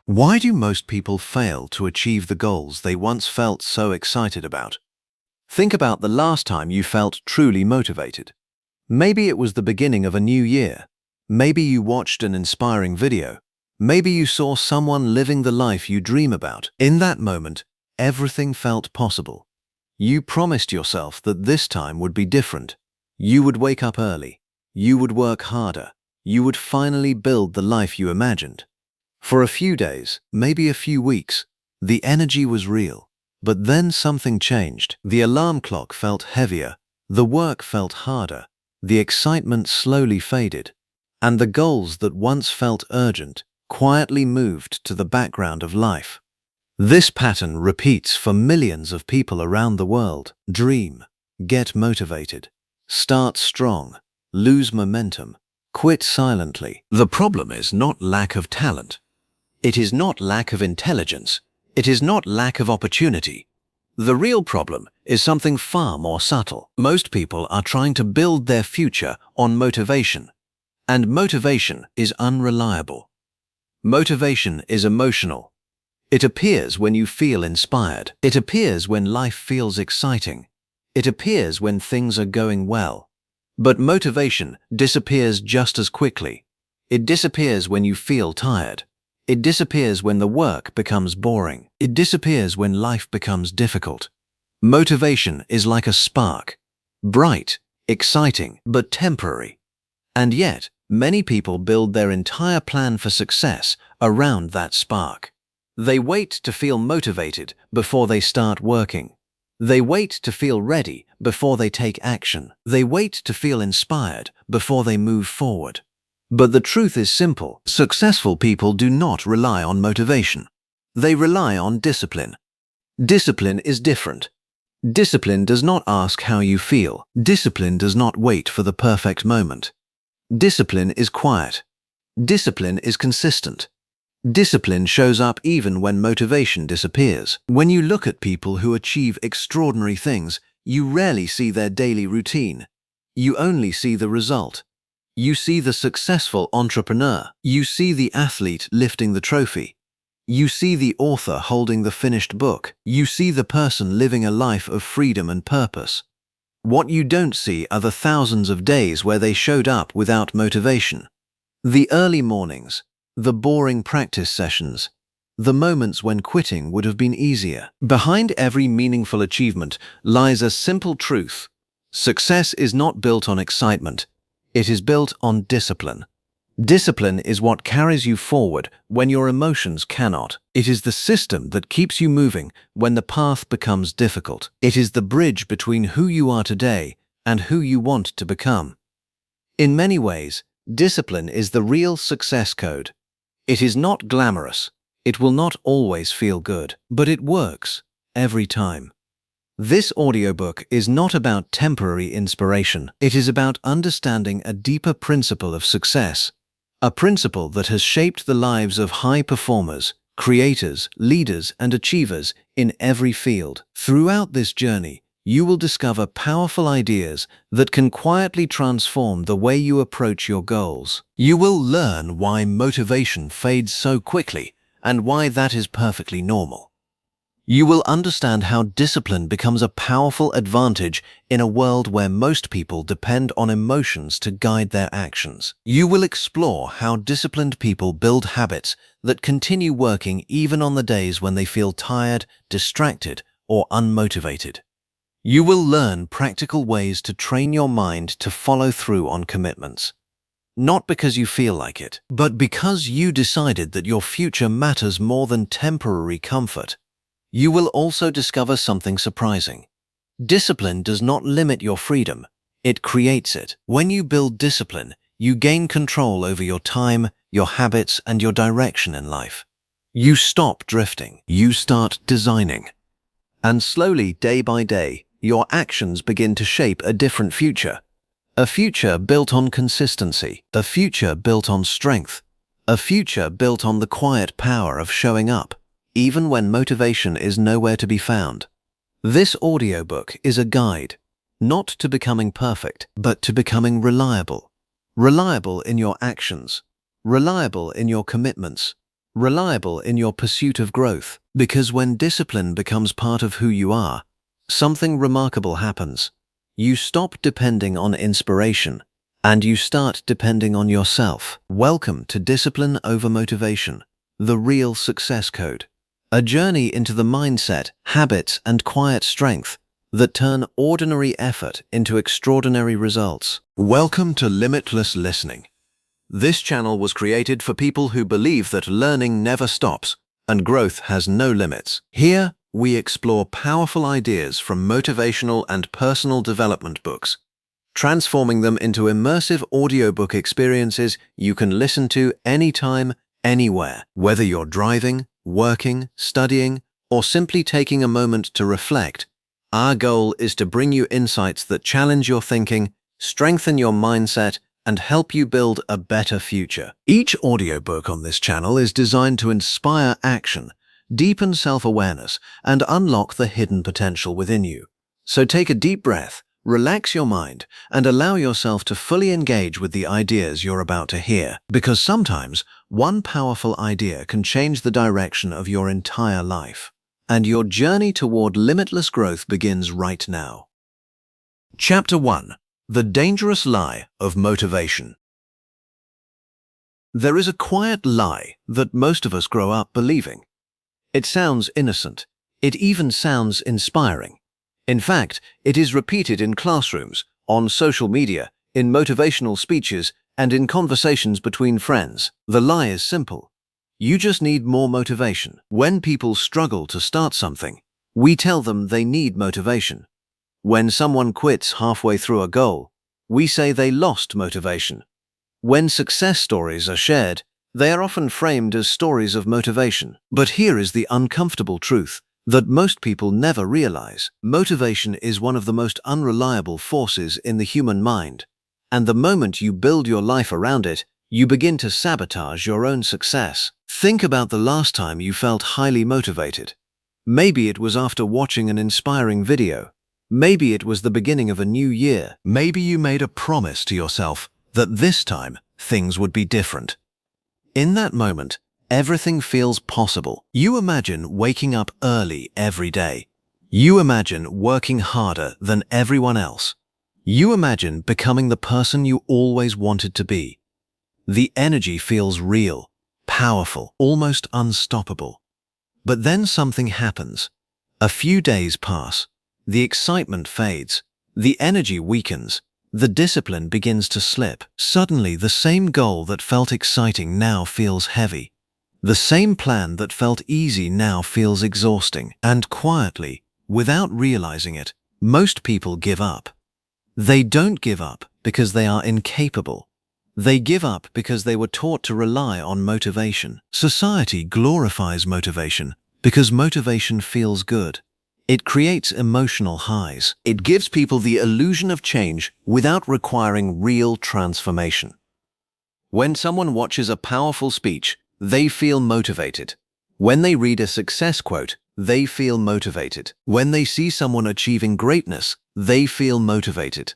Why do most people fail to achieve the goals they once felt so excited about? Think about the last time you felt truly motivated. Maybe it was the beginning of a new year. Maybe you watched an inspiring video. Maybe you saw someone living the life you dream about. In that moment, everything felt possible. You promised yourself that this time would be different. You would wake up early. You would work harder. You would finally build the life you imagined. For a few days, maybe a few weeks, the energy was real. But then something changed. The alarm clock felt heavier. The work felt harder. The excitement slowly faded. And the goals that once felt urgent quietly moved to the background of life. This pattern repeats for millions of people around the world. Dream, get motivated, start strong, lose momentum, quit silently. The problem is not lack of talent. It is not lack of intelligence. It is not lack of opportunity. The real problem is something far more subtle. Most people are trying to build their future on motivation, and motivation is unreliable. Motivation is emotional. It appears when you feel inspired. It appears when life feels exciting. It appears when things are going well. But motivation disappears just as quickly. It disappears when you feel tired. It disappears when the work becomes boring. It disappears when life becomes difficult. Motivation is like a spark, bright, exciting, but temporary. And yet, many people build their entire plan for success around that spark. They wait to feel motivated before they start working. They wait to feel ready before they take action. They wait to feel inspired before they move forward. But the truth is simple. Successful people do not rely on motivation. They rely on discipline. Discipline is different. Discipline does not ask how you feel. Discipline does not wait for the perfect moment. Discipline is quiet. Discipline is consistent. Discipline shows up even when motivation disappears. When you look at people who achieve extraordinary things, you rarely see their daily routine. You only see the result. You see the successful entrepreneur. You see the athlete lifting the trophy. You see the author holding the finished book. You see the person living a life of freedom and purpose. What you don't see are the thousands of days where they showed up without motivation. The early mornings, the boring practice sessions, the moments when quitting would have been easier. Behind every meaningful achievement lies a simple truth. Success is not built on excitement. It is built on discipline. Discipline is what carries you forward when your emotions cannot. It is the system that keeps you moving when the path becomes difficult. It is the bridge between who you are today and who you want to become. In many ways, discipline is the real success code. It is not glamorous. It will not always feel good, but it works every time. This audiobook is not about temporary inspiration. It is about understanding a deeper principle of success, a principle that has shaped the lives of high performers, creators, leaders, and achievers in every field. Throughout this journey, you will discover powerful ideas that can quietly transform the way you approach your goals. You will learn why motivation fades so quickly and why that is perfectly normal. You will understand how discipline becomes a powerful advantage in a world where most people depend on emotions to guide their actions. You will explore how disciplined people build habits that continue working even on the days when they feel tired, distracted, or unmotivated. You will learn practical ways to train your mind to follow through on commitments. Not because you feel like it, but because you decided that your future matters more than temporary comfort. You will also discover something surprising. Discipline does not limit your freedom, it creates it. When you build discipline, you gain control over your time, your habits, and your direction in life. You stop drifting, you start designing. And slowly, day by day, your actions begin to shape a different future. A future built on consistency, a future built on strength, a future built on the quiet power of showing up, even when motivation is nowhere to be found. This audiobook is a guide, not to becoming perfect, but to becoming reliable. Reliable in your actions, reliable in your commitments, reliable in your pursuit of growth. Because when discipline becomes part of who you are, something remarkable happens. You stop depending on inspiration, and you start depending on yourself. Welcome to Discipline Over Motivation, the real success code. A journey into the mindset, habits, and quiet strength that turn ordinary effort into extraordinary results. Welcome to Limitless Listening. This channel was created for people who believe that learning never stops and growth has no limits. Here, we explore powerful ideas from motivational and personal development books, transforming them into immersive audiobook experiences you can listen to anytime, anywhere. Whether you're driving, working, studying, or simply taking a moment to reflect, our goal is to bring you insights that challenge your thinking, strengthen your mindset, and help you build a better future. Each audiobook on this channel is designed to inspire action, deepen self-awareness, and unlock the hidden potential within you. So take a deep breath, relax your mind, and allow yourself to fully engage with the ideas you're about to hear. Because sometimes, one powerful idea can change the direction of your entire life. And your journey toward limitless growth begins right now. Chapter 1. The Dangerous Lie of Motivation. There is a quiet lie that most of us grow up believing. It sounds innocent. It even sounds inspiring. In fact, it is repeated in classrooms, on social media, in motivational speeches, and in conversations between friends. The lie is simple. You just need more motivation. When people struggle to start something, we tell them they need motivation. When someone quits halfway through a goal, we say they lost motivation. When success stories are shared, they are often framed as stories of motivation. But here is the uncomfortable truth that most people never realize. Motivation is one of the most unreliable forces in the human mind, and the moment you build your life around it, you begin to sabotage your own success. Think about the last time you felt highly motivated. Maybe it was after watching an inspiring video. Maybe it was the beginning of a new year. Maybe you made a promise to yourself that this time things would be different. In that moment, everything feels possible. You imagine waking up early every day. You imagine working harder than everyone else. You imagine becoming the person you always wanted to be. The energy feels real, powerful, almost unstoppable. But then something happens. A few days pass. The excitement fades, the energy weakens, the discipline begins to slip. Suddenly, the same goal that felt exciting now feels heavy. The same plan that felt easy now feels exhausting. And quietly, without realizing it, most people give up. They don't give up because they are incapable. They give up because they were taught to rely on motivation. Society glorifies motivation because motivation feels good. It creates emotional highs. It gives people the illusion of change without requiring real transformation. When someone watches a powerful speech, they feel motivated. When they read a success quote, they feel motivated. When they see someone achieving greatness, they feel motivated.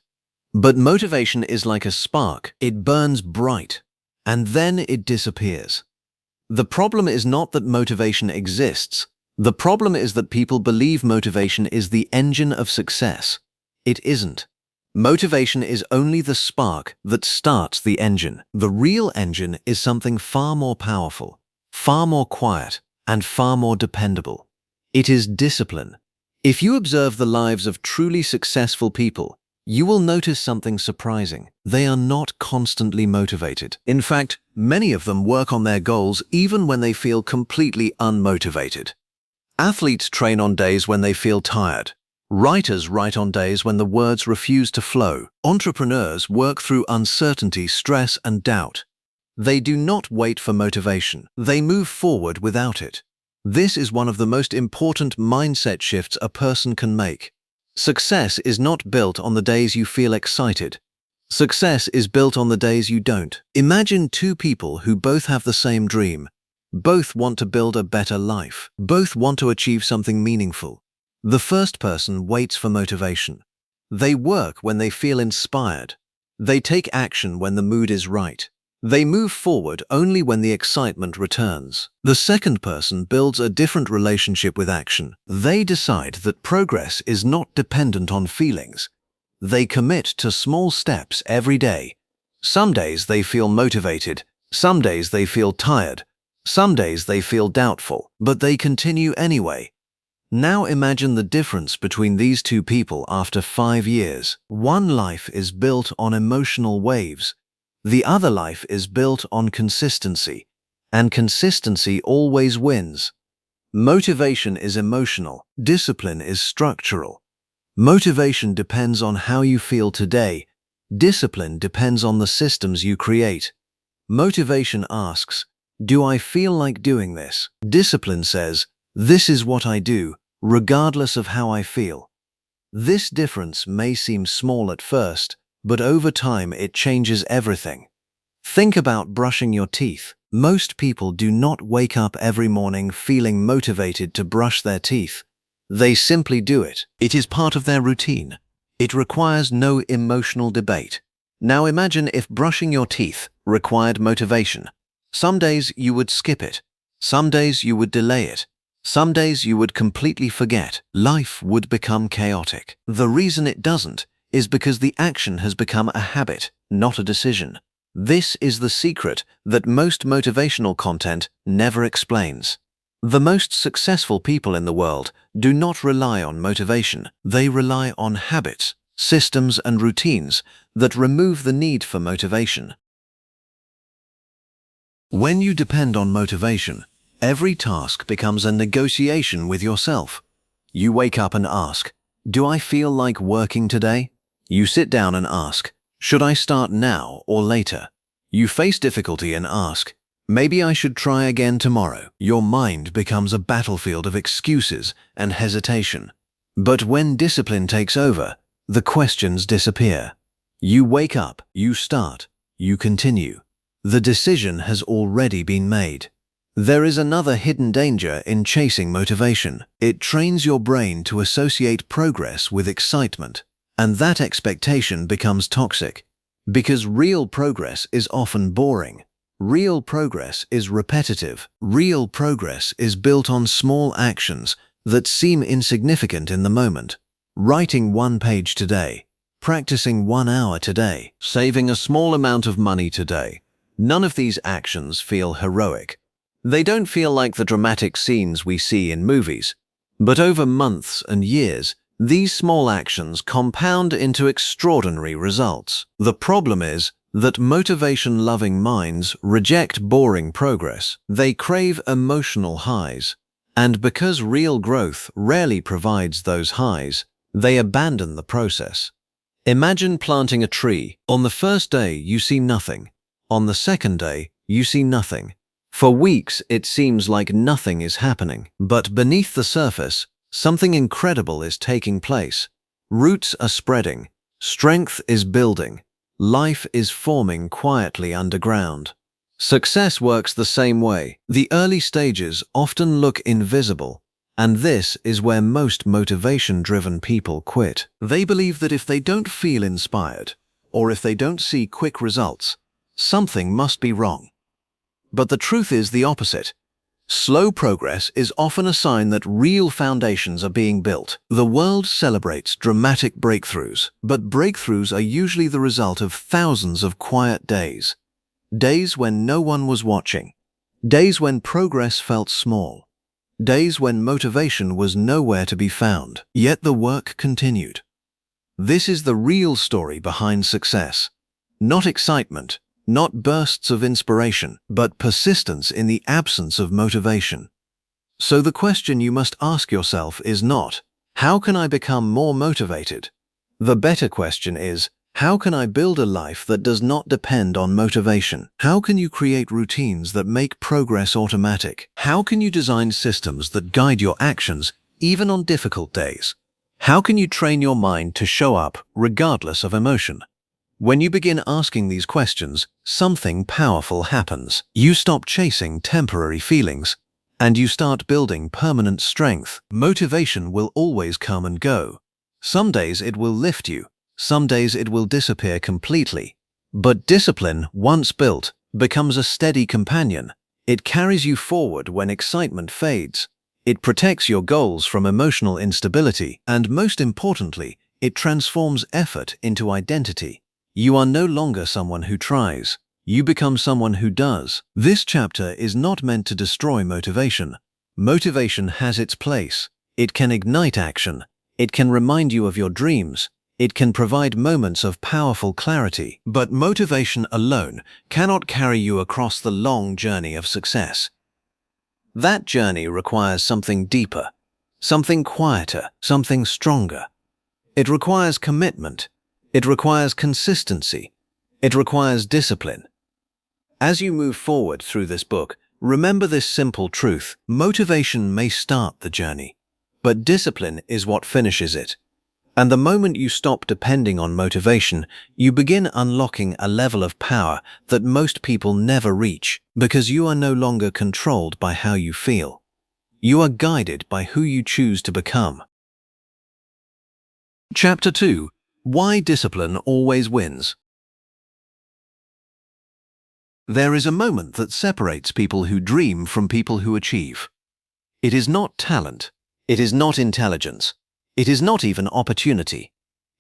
But motivation is like a spark. It burns bright, and then it disappears. The problem is not that motivation exists. The problem is that people believe motivation is the engine of success. It isn't. Motivation is only the spark that starts the engine. The real engine is something far more powerful, far more quiet, and far more dependable. It is discipline. If you observe the lives of truly successful people, you will notice something surprising. They are not constantly motivated. In fact, many of them work on their goals even when they feel completely unmotivated. Athletes train on days when they feel tired. Writers write on days when the words refuse to flow. Entrepreneurs work through uncertainty, stress, and doubt. They do not wait for motivation. They move forward without it. This is one of the most important mindset shifts a person can make. Success is not built on the days you feel excited. Success is built on the days you don't. Imagine two people who both have the same dream. Both want to build a better life. Both want to achieve something meaningful. The first person waits for motivation. They work when they feel inspired. They take action when the mood is right. They move forward only when the excitement returns. The second person builds a different relationship with action. They decide that progress is not dependent on feelings. They commit to small steps every day. Some days they feel motivated, some days they feel tired, some days they feel doubtful, but they continue anyway. Now imagine the difference between these two people after 5 years. One life is built on emotional waves. The other life is built on consistency, and consistency always wins. Motivation is emotional, discipline is structural. Motivation depends on how you feel today. Discipline depends on the systems you create. Motivation asks, "Do I feel like doing this?" Discipline says, "This is what I do, regardless of how I feel." This difference may seem small at first, but over time it changes everything. Think about brushing your teeth. Most people do not wake up every morning feeling motivated to brush their teeth. They simply do it. It is part of their routine. It requires no emotional debate. Now imagine if brushing your teeth required motivation. Some days you would skip it. Some days you would delay it. Some days you would completely forget. Life would become chaotic. The reason it doesn't is because the action has become a habit, not a decision. This is the secret that most motivational content never explains. The most successful people in the world do not rely on motivation. They rely on habits, systems, and routines that remove the need for motivation. When you depend on motivation, every task becomes a negotiation with yourself. You wake up and ask, "Do I feel like working today?" You sit down and ask, "Should I start now or later?" You face difficulty and ask, "Maybe I should try again tomorrow." Your mind becomes a battlefield of excuses and hesitation. But when discipline takes over, the questions disappear. You wake up, you start, you continue. The decision has already been made. There is another hidden danger in chasing motivation. It trains your brain to associate progress with excitement, and that expectation becomes toxic. Because real progress is often boring. Real progress is repetitive. Real progress is built on small actions that seem insignificant in the moment. Writing 1 page today, practicing 1 hour today, saving a small amount of money today. None of these actions feel heroic. They don't feel like the dramatic scenes we see in movies. But over months and years, these small actions compound into extraordinary results. The problem is that motivation-loving minds reject boring progress. They crave emotional highs. And because real growth rarely provides those highs, they abandon the process. Imagine planting a tree. On the first day, you see nothing. On the second day, you see nothing. For weeks, it seems like nothing is happening. But beneath the surface, something incredible is taking place. Roots are spreading. Strength is building. Life is forming quietly underground. Success works the same way. The early stages often look invisible, and this is where most motivation-driven people quit. They believe that if they don't feel inspired, or if they don't see quick results, something must be wrong. But the truth is the opposite. Slow progress is often a sign that real foundations are being built. The world celebrates dramatic breakthroughs, but breakthroughs are usually the result of thousands of quiet days. Days when no one was watching. Days when progress felt small. Days when motivation was nowhere to be found. Yet the work continued. This is the real story behind success. Not excitement, not bursts of inspiration, but persistence in the absence of motivation. So the question you must ask yourself is not, "How can I become more motivated?" The better question is, how can I build a life that does not depend on motivation? How can you create routines that make progress automatic? How can you design systems that guide your actions even on difficult days? How can you train your mind to show up regardless of emotion? When you begin asking these questions, something powerful happens. You stop chasing temporary feelings, and you start building permanent strength. Motivation will always come and go. Some days it will lift you, some days it will disappear completely. But discipline, once built, becomes a steady companion. It carries you forward when excitement fades. It protects your goals from emotional instability, and most importantly, it transforms effort into identity. You are no longer someone who tries. You become someone who does. This chapter is not meant to destroy motivation. Motivation has its place. It can ignite action. It can remind you of your dreams. It can provide moments of powerful clarity. But motivation alone cannot carry you across the long journey of success. That journey requires something deeper, something quieter, something stronger. It requires commitment. It requires consistency. It requires discipline. As you move forward through this book, remember this simple truth: motivation may start the journey, but discipline is what finishes it. And the moment you stop depending on motivation, you begin unlocking a level of power that most people never reach, because you are no longer controlled by how you feel. You are guided by who you choose to become. Chapter 2: Why Discipline Always Wins. There is a moment that separates people who dream from people who achieve. It is not talent. It is not intelligence. It is not even opportunity.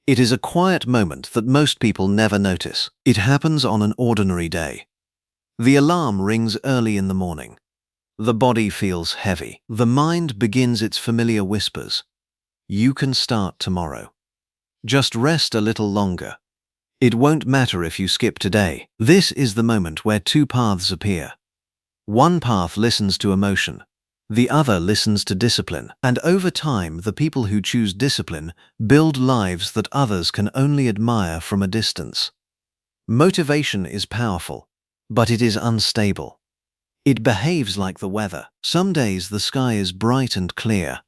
It is a quiet moment that most people never notice. It happens on an ordinary day. The alarm rings early in the morning. The body feels heavy. The mind begins its familiar whispers. You can start tomorrow. Just rest a little longer. It won't matter if you skip today. This is the moment where two paths appear. One path listens to emotion. The other listens to discipline. And over time, the people who choose discipline build lives that others can only admire from a distance. Motivation is powerful, but it is unstable. It behaves like the weather. Some days the sky is bright and clear.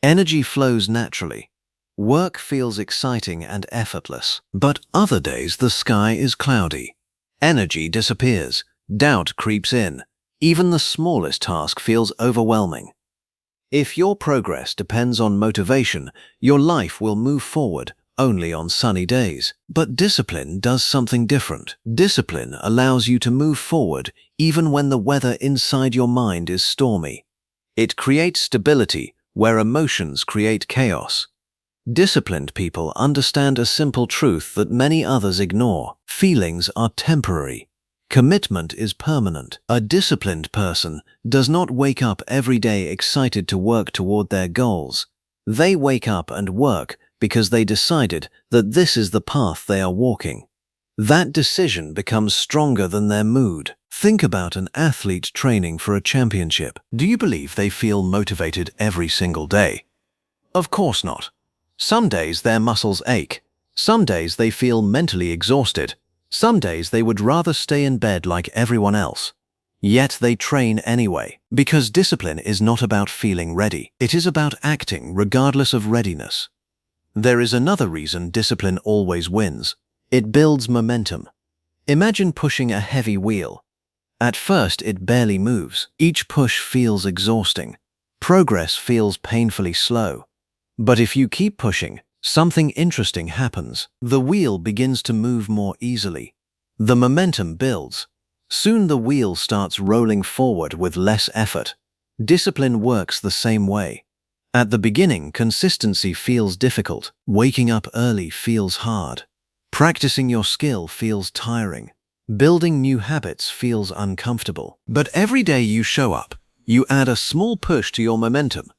Energy flows naturally. Work feels exciting and effortless. But other days the sky is cloudy. Energy disappears. Doubt creeps in. Even the smallest task feels overwhelming. If your progress depends on motivation, your life will move forward only on sunny days. But discipline does something different. Discipline allows you to move forward even when the weather inside your mind is stormy. It creates stability where emotions create chaos. Disciplined people understand a simple truth that many others ignore. Feelings are temporary. Commitment is permanent. A disciplined person does not wake up every day excited to work toward their goals. They wake up and work because they decided that this is the path they are walking. That decision becomes stronger than their mood. Think about an athlete training for a championship. Do you believe they feel motivated every single day? Of course not. Some days their muscles ache. Some days they feel mentally exhausted. Some days they would rather stay in bed like everyone else. Yet they train anyway. Because discipline is not about feeling ready. It is about acting regardless of readiness. There is another reason discipline always wins. It builds momentum. Imagine pushing a heavy wheel. At first it barely moves. Each push feels exhausting. Progress feels painfully slow. But if you keep pushing, something interesting happens. The wheel begins to move more easily. The momentum builds. Soon the wheel starts rolling forward with less effort. Discipline works the same way. At the beginning, consistency feels difficult. Waking up early feels hard. Practicing your skill feels tiring. Building new habits feels uncomfortable. But every day you show up, you add a small push to your momentum.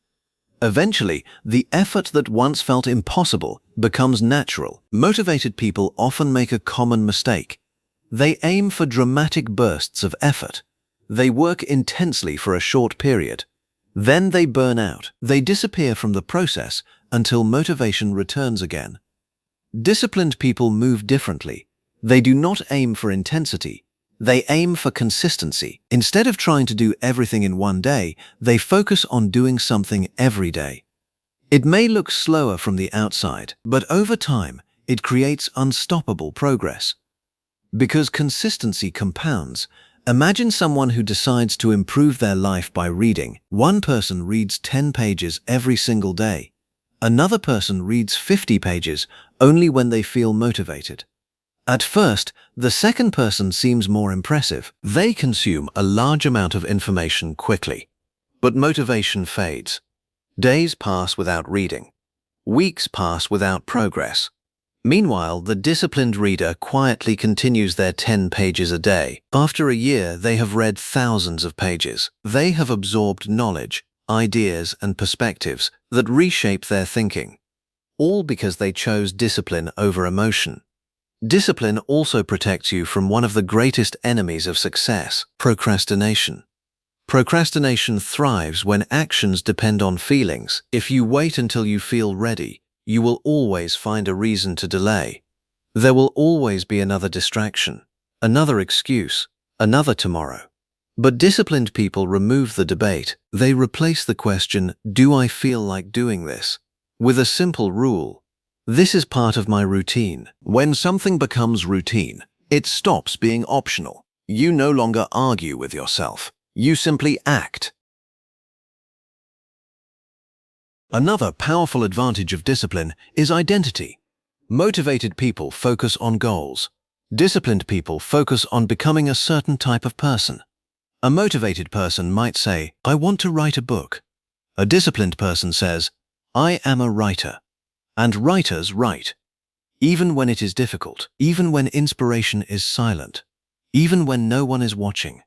Eventually, the effort that once felt impossible becomes natural. Motivated people often make a common mistake. They aim for dramatic bursts of effort. They work intensely for a short period. Then they burn out. They disappear from the process until motivation returns again. Disciplined people move differently. They do not aim for intensity. They aim for consistency. Instead of trying to do everything in one day, they focus on doing something every day. It may look slower from the outside, but over time, it creates unstoppable progress. Because consistency compounds, imagine someone who decides to improve their life by reading. One person reads 10 pages every single day. Another person reads 50 pages only when they feel motivated. At first, the second person seems more impressive. They consume a large amount of information quickly. But motivation fades. Days pass without reading. Weeks pass without progress. Meanwhile, the disciplined reader quietly continues their 10 pages a day. After a year, they have read thousands of pages. They have absorbed knowledge, ideas, and perspectives that reshape their thinking, all because they chose discipline over emotion. Discipline also protects you from one of the greatest enemies of success, procrastination. Procrastination thrives when actions depend on feelings. If you wait until you feel ready, you will always find a reason to delay. There will always be another distraction, another excuse, another tomorrow. But disciplined people remove the debate. They replace the question, "Do I feel like doing this?" with a simple rule. This is part of my routine. When something becomes routine, it stops being optional. You no longer argue with yourself. You simply act. Another powerful advantage of discipline is identity. Motivated people focus on goals. Disciplined people focus on becoming a certain type of person. A motivated person might say, "I want to write a book." A disciplined person says, "I am a writer." And writers write. Even when it is difficult, even when inspiration is silent, even when no one is watching.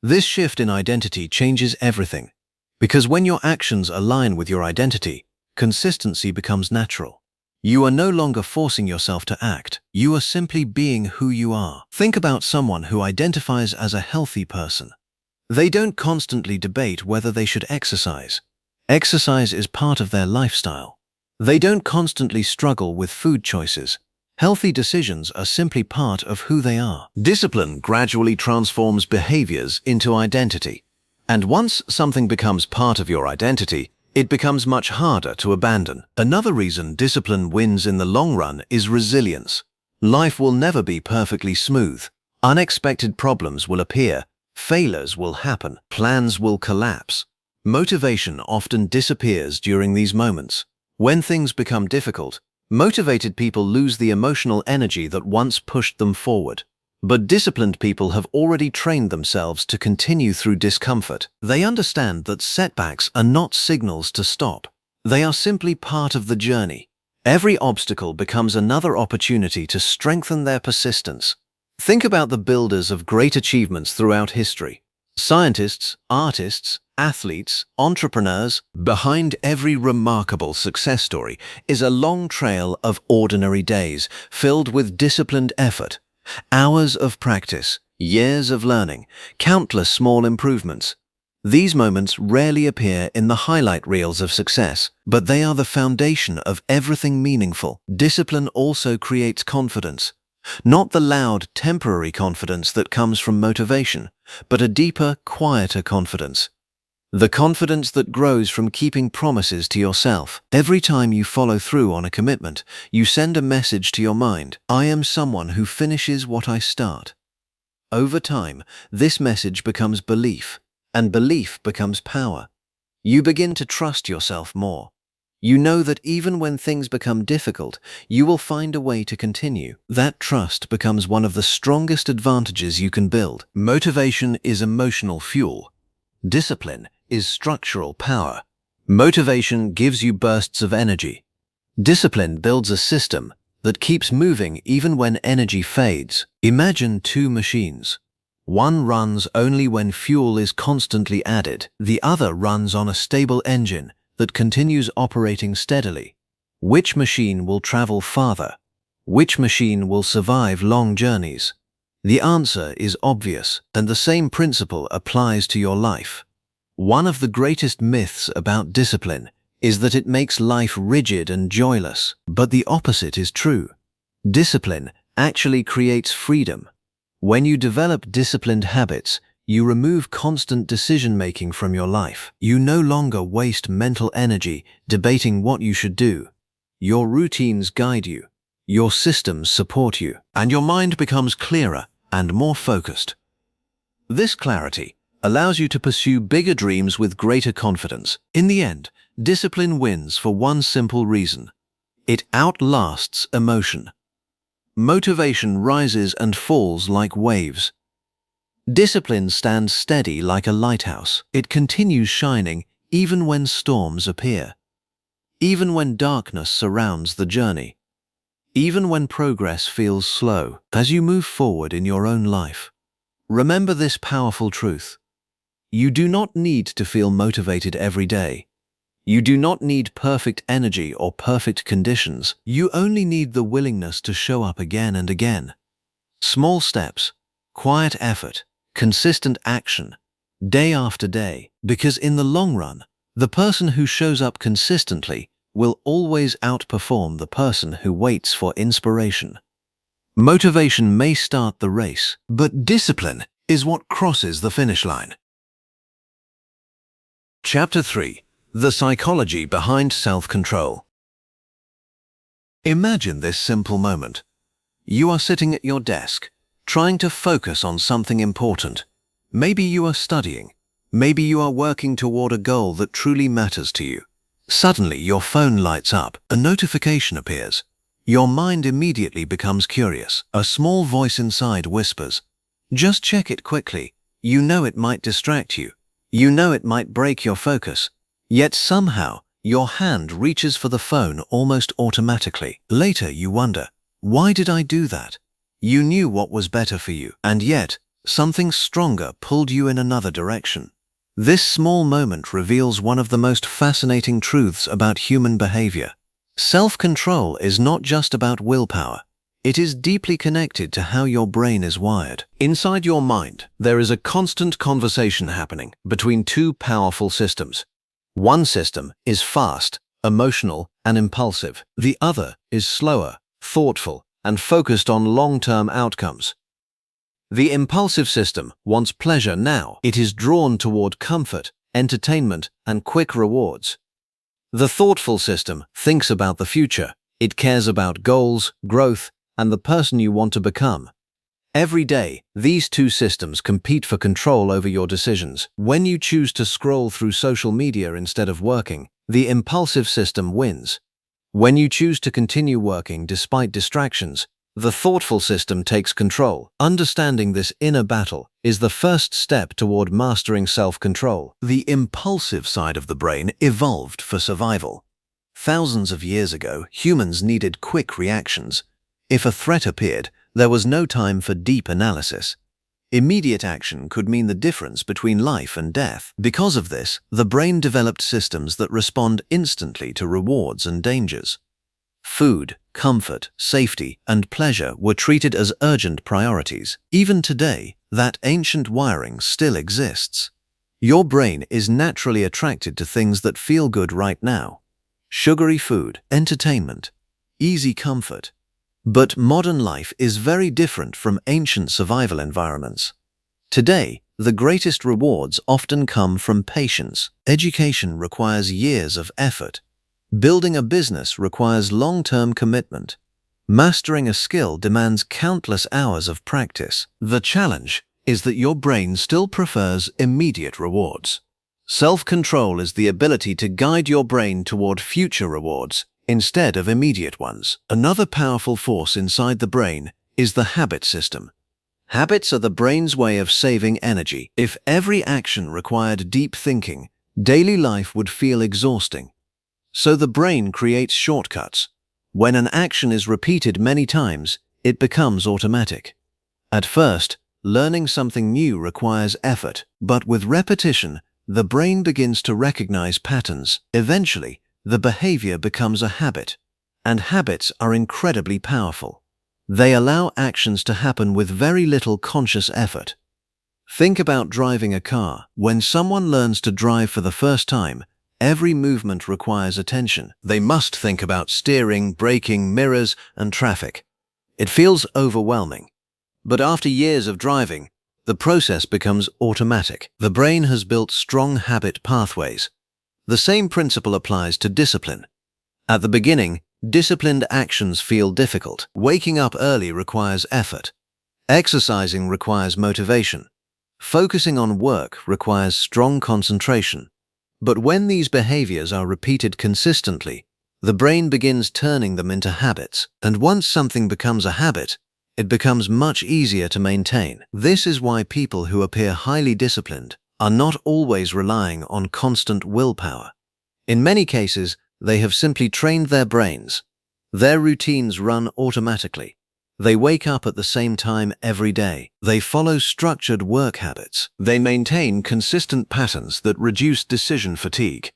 This shift in identity changes everything. Because when your actions align with your identity, consistency becomes natural. You are no longer forcing yourself to act. You are simply being who you are. Think about someone who identifies as a healthy person. They don't constantly debate whether they should exercise. Exercise is part of their lifestyle. They don't constantly struggle with food choices. Healthy decisions are simply part of who they are. Discipline gradually transforms behaviors into identity. And once something becomes part of your identity, it becomes much harder to abandon. Another reason discipline wins in the long run is resilience. Life will never be perfectly smooth. Unexpected problems will appear, failures will happen, plans will collapse. Motivation often disappears during these moments. When things become difficult, motivated people lose the emotional energy that once pushed them forward. But disciplined people have already trained themselves to continue through discomfort. They understand that setbacks are not signals to stop. They are simply part of the journey. Every obstacle becomes another opportunity to strengthen their persistence. Think about the builders of great achievements throughout history. Scientists, artists, athletes, entrepreneurs. Behind every remarkable success story is a long trail of ordinary days filled with disciplined effort. Hours of practice, years of learning, countless small improvements. These moments rarely appear in the highlight reels of success, but they are the foundation of everything meaningful. Discipline also creates confidence. Not the loud, temporary confidence that comes from motivation, but a deeper, quieter confidence. The confidence that grows from keeping promises to yourself. Every time you follow through on a commitment, you send a message to your mind. I am someone who finishes what I start. Over time, this message becomes belief, and belief becomes power. You begin to trust yourself more. You know that even when things become difficult, you will find a way to continue. That trust becomes one of the strongest advantages you can build. Motivation is emotional fuel. Discipline is structural power. Motivation gives you bursts of energy. Discipline builds a system that keeps moving even when energy fades. Imagine two machines. One runs only when fuel is constantly added. The other runs on a stable engine that continues operating steadily. Which machine will travel farther? Which machine will survive long journeys? The answer is obvious, and the same principle applies to your life. One of the greatest myths about discipline is that it makes life rigid and joyless, but the opposite is true. Discipline actually creates freedom. When you develop disciplined habits, you remove constant decision-making from your life. You no longer waste mental energy debating what you should do. Your routines guide you, your systems support you, and your mind becomes clearer and more focused. This clarity allows you to pursue bigger dreams with greater confidence. In the end, discipline wins for one simple reason. It outlasts emotion. Motivation rises and falls like waves. Discipline stands steady like a lighthouse. It continues shining even when storms appear, even when darkness surrounds the journey, even when progress feels slow. As you move forward in your own life, remember this powerful truth. You do not need to feel motivated every day. You do not need perfect energy or perfect conditions. You only need the willingness to show up again and again. Small steps, quiet effort, consistent action, day after day, because in the long run, the person who shows up consistently will always outperform the person who waits for inspiration. Motivation may start the race, but discipline is what crosses the finish line. Chapter 3: The Psychology Behind Self-Control. Imagine this simple moment. You are sitting at your desk, trying to focus on something important. Maybe you are studying. Maybe you are working toward a goal that truly matters to you. Suddenly, your phone lights up, a notification appears. Your mind immediately becomes curious. A small voice inside whispers, "Just check it quickly." You know it might distract you. You know it might break your focus. Yet somehow, your hand reaches for the phone almost automatically. Later, you wonder, why did I do that? You knew what was better for you, and yet, something stronger pulled you in another direction. This small moment reveals one of the most fascinating truths about human behavior. Self-control is not just about willpower. It is deeply connected to how your brain is wired. Inside your mind, there is a constant conversation happening between two powerful systems. One system is fast, emotional, and impulsive. The other is slower, thoughtful, and focused on long-term outcomes. The impulsive system wants pleasure now. It is drawn toward comfort, entertainment, and quick rewards. The thoughtful system thinks about the future. It cares about goals, growth, and the person you want to become. Every day, these two systems compete for control over your decisions. When you choose to scroll through social media instead of working, the impulsive system wins. When you choose to continue working despite distractions, the thoughtful system takes control. Understanding this inner battle is the first step toward mastering self-control. The impulsive side of the brain evolved for survival. Thousands of years ago, humans needed quick reactions. If a threat appeared, there was no time for deep analysis. Immediate action could mean the difference between life and death. Because of this, the brain developed systems that respond instantly to rewards and dangers. Food, comfort, safety, and pleasure were treated as urgent priorities. Even today, that ancient wiring still exists. Your brain is naturally attracted to things that feel good right now. Sugary food, entertainment, easy comfort. But modern life is very different from ancient survival environments. Today, the greatest rewards often come from patience. Education requires years of effort. Building a business requires long-term commitment. Mastering a skill demands countless hours of practice. The challenge is that your brain still prefers immediate rewards. Self-control is the ability to guide your brain toward future rewards instead of immediate ones. Another powerful force inside the brain is the habit system. Habits are the brain's way of saving energy. If every action required deep thinking, daily life would feel exhausting. So the brain creates shortcuts. When an action is repeated many times, it becomes automatic. At first, learning something new requires effort, but with repetition, the brain begins to recognize patterns. Eventually, the behavior becomes a habit, and habits are incredibly powerful. They allow actions to happen with very little conscious effort. Think about driving a car. When someone learns to drive for the first time, every movement requires attention. They must think about steering, braking, mirrors, and traffic. It feels overwhelming. But after years of driving, the process becomes automatic. The brain has built strong habit pathways. The same principle applies to discipline. At the beginning, disciplined actions feel difficult. Waking up early requires effort. Exercising requires motivation. Focusing on work requires strong concentration. But when these behaviors are repeated consistently, The brain begins turning them into habits, and once something becomes a habit, it becomes much easier to maintain. This is why people who appear highly disciplined are not always relying on constant willpower. In many cases, they have simply trained their brains. Their routines run automatically. They wake up at the same time every day. They follow structured work habits. They maintain consistent patterns that reduce decision fatigue.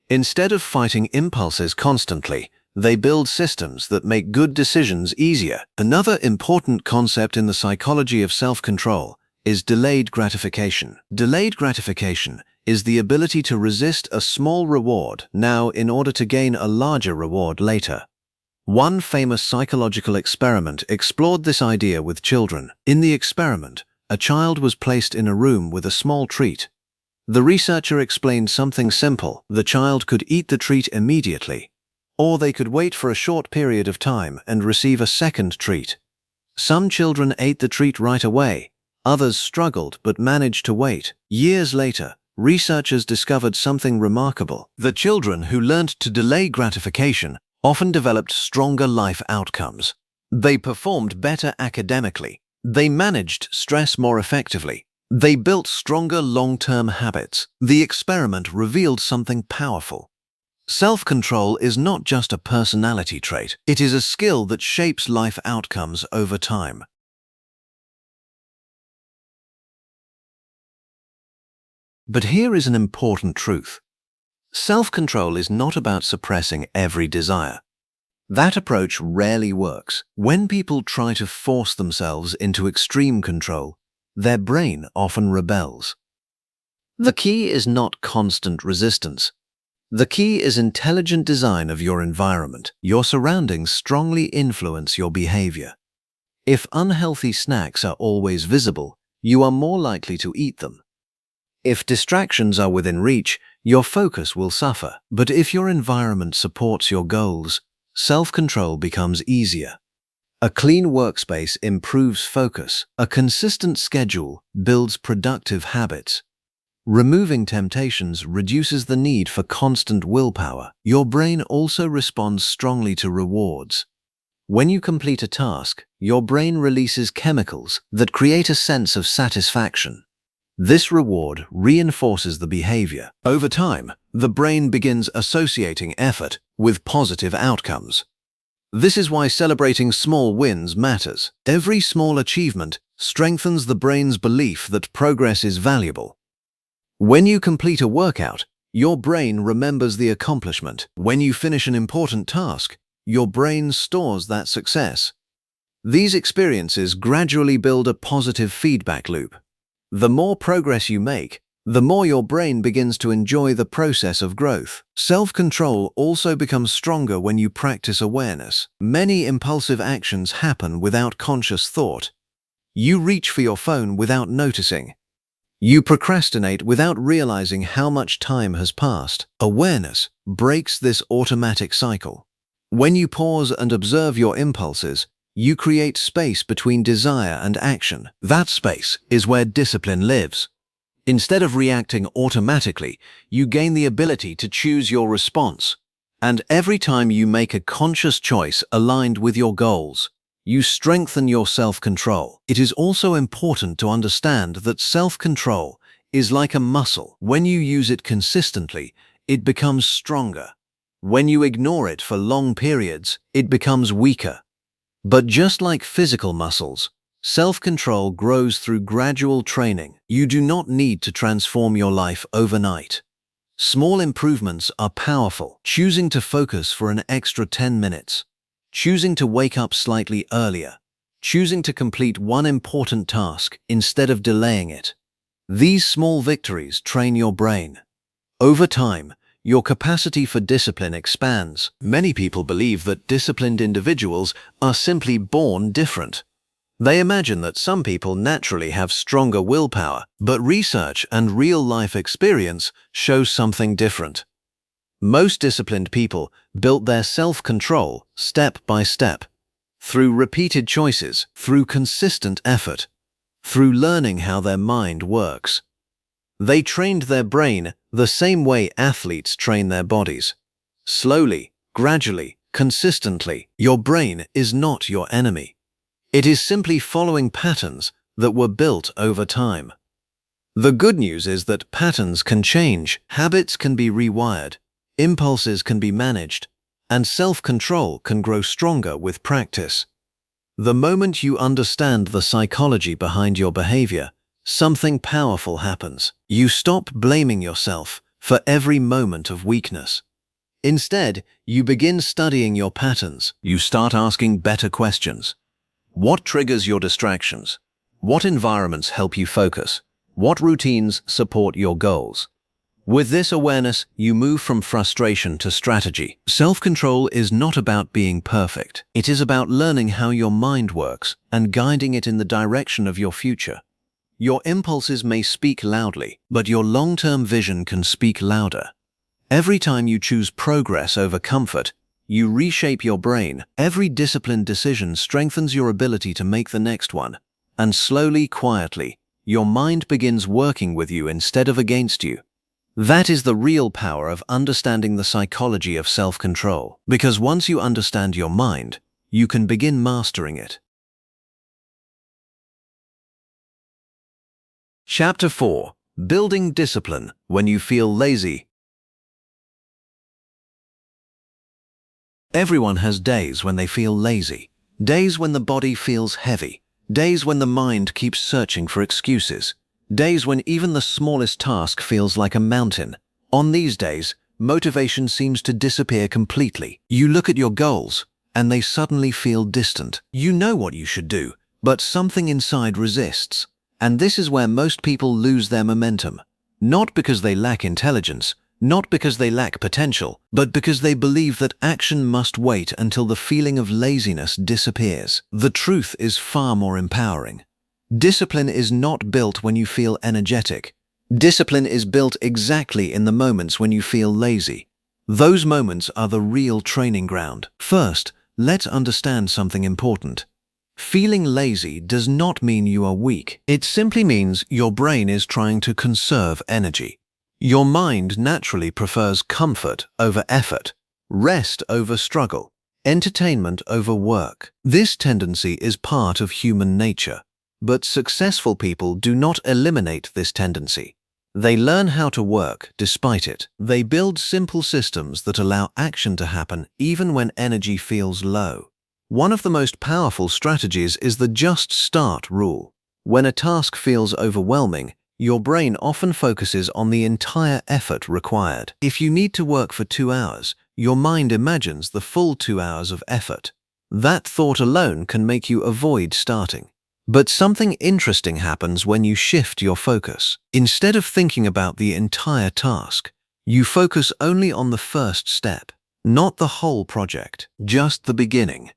Instead of fighting impulses constantly, they build systems that make good decisions easier. Another important concept in the psychology of self-control is delayed gratification. Delayed gratification is the ability to resist a small reward now in order to gain a larger reward later. One famous psychological experiment explored this idea with children. In the experiment, a child was placed in a room with a small treat. The researcher explained something simple. The child could eat the treat immediately, or they could wait for a short period of time and receive a second treat. Some children ate the treat right away. Others struggled but managed to wait. Years later, researchers discovered something remarkable. The children who learned to delay gratification often developed stronger life outcomes. They performed better academically. They managed stress more effectively. They built stronger long-term habits. The experiment revealed something powerful. Self-control is not just a personality trait. It is a skill that shapes life outcomes over time. But here is an important truth. Self-control is not about suppressing every desire. That approach rarely works. When people try to force themselves into extreme control, their brain often rebels. The key is not constant resistance. The key is intelligent design of your environment. Your surroundings strongly influence your behavior. If unhealthy snacks are always visible, you are more likely to eat them. If distractions are within reach, your focus will suffer. But if your environment supports your goals, self-control becomes easier. A clean workspace improves focus. A consistent schedule builds productive habits. Removing temptations reduces the need for constant willpower. Your brain also responds strongly to rewards. When you complete a task, your brain releases chemicals that create a sense of satisfaction. This reward reinforces the behavior. Over time, the brain begins associating effort with positive outcomes. This is why celebrating small wins matters. Every small achievement strengthens the brain's belief that progress is valuable. When you complete a workout, your brain remembers the accomplishment. When you finish an important task, your brain stores that success. These experiences gradually build a positive feedback loop. The more progress you make, the more your brain begins to enjoy the process of growth. Self-control also becomes stronger when you practice awareness. Many impulsive actions happen without conscious thought. You reach for your phone without noticing. You procrastinate without realizing how much time has passed. Awareness breaks this automatic cycle. When you pause and observe your impulses, you create space between desire and action. That space is where discipline lives. Instead of reacting automatically, you gain the ability to choose your response. And every time you make a conscious choice aligned with your goals, you strengthen your self-control. It is also important to understand that self-control is like a muscle. When you use it consistently, it becomes stronger. When you ignore it for long periods, it becomes weaker. But just like physical muscles, self-control grows through gradual training. You do not need to transform your life overnight. Small improvements are powerful. Choosing to focus for an extra 10 minutes. Choosing to wake up slightly earlier. Choosing to complete one important task instead of delaying it. These small victories train your brain. Over time, your capacity for discipline expands. Many people believe that disciplined individuals are simply born different. They imagine that some people naturally have stronger willpower, but research and real-life experience show something different. Most disciplined people built their self-control step by step, through repeated choices, through consistent effort, through learning how their mind works. They trained their brain the same way athletes train their bodies, slowly, gradually, consistently. Your brain is not your enemy. It is simply following patterns that were built over time. The good news is that patterns can change, habits can be rewired, impulses can be managed, and self-control can grow stronger with practice. The moment you understand the psychology behind your behavior, something powerful happens. You stop blaming yourself for every moment of weakness. Instead, you begin studying your patterns. You start asking better questions. What triggers your distractions? What environments help you focus? What routines support your goals? With this awareness, you move from frustration to strategy. Self-control is not about being perfect. It is about learning how your mind works and guiding it in the direction of your future. Your impulses may speak loudly, but your long-term vision can speak louder. Every time you choose progress over comfort, you reshape your brain. Every disciplined decision strengthens your ability to make the next one. And slowly, quietly, your mind begins working with you instead of against you. That is the real power of understanding the psychology of self-control. Because once you understand your mind, you can begin mastering it. Chapter 4. Building discipline when you feel lazy. Everyone has days when they feel lazy, days when the body feels heavy, days when the mind keeps searching for excuses, days when even the smallest task feels like a mountain. On these days, motivation seems to disappear completely. You look at your goals, and they suddenly feel distant. You know what you should do, but something inside resists. And this is where most people lose their momentum. Not because they lack intelligence, not because they lack potential, but because they believe that action must wait until the feeling of laziness disappears. The truth is far more empowering. Discipline is not built when you feel energetic. Discipline is built exactly in the moments when you feel lazy. Those moments are the real training ground. First, let's understand something important. Feeling lazy does not mean you are weak. It simply means your brain is trying to conserve energy. Your mind naturally prefers comfort over effort, rest over struggle, entertainment over work. This tendency is part of human nature, but successful people do not eliminate this tendency. They learn how to work despite it. They build simple systems that allow action to happen even when energy feels low. One of the most powerful strategies is the just start rule. When a task feels overwhelming, your brain often focuses on the entire effort required. If you need to work for 2 hours, your mind imagines the full 2 hours of effort. That thought alone can make you avoid starting. But something interesting happens when you shift your focus. Instead of thinking about the entire task, you focus only on the first step, not the whole project, just the beginning.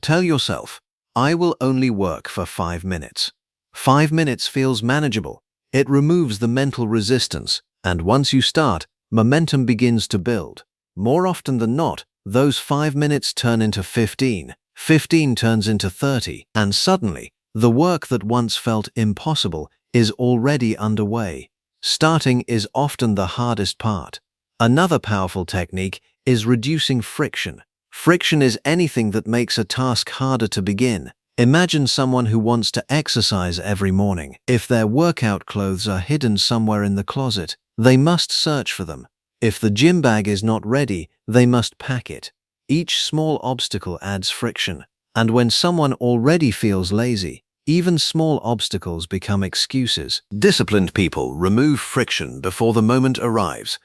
Tell yourself, I will only work for 5 minutes. 5 minutes feels manageable. It removes the mental resistance, and once you start, momentum begins to build. More often than not, those 5 minutes turn into 15, 15 turns into 30, and suddenly, the work that once felt impossible is already underway. Starting is often the hardest part. Another powerful technique is reducing friction. Friction is anything that makes a task harder to begin. Imagine someone who wants to exercise every morning. If their workout clothes are hidden somewhere in the closet, they must search for them. If the gym bag is not ready, they must pack it. Each small obstacle adds friction. And when someone already feels lazy, even small obstacles become excuses. Disciplined people remove friction before the moment arrives.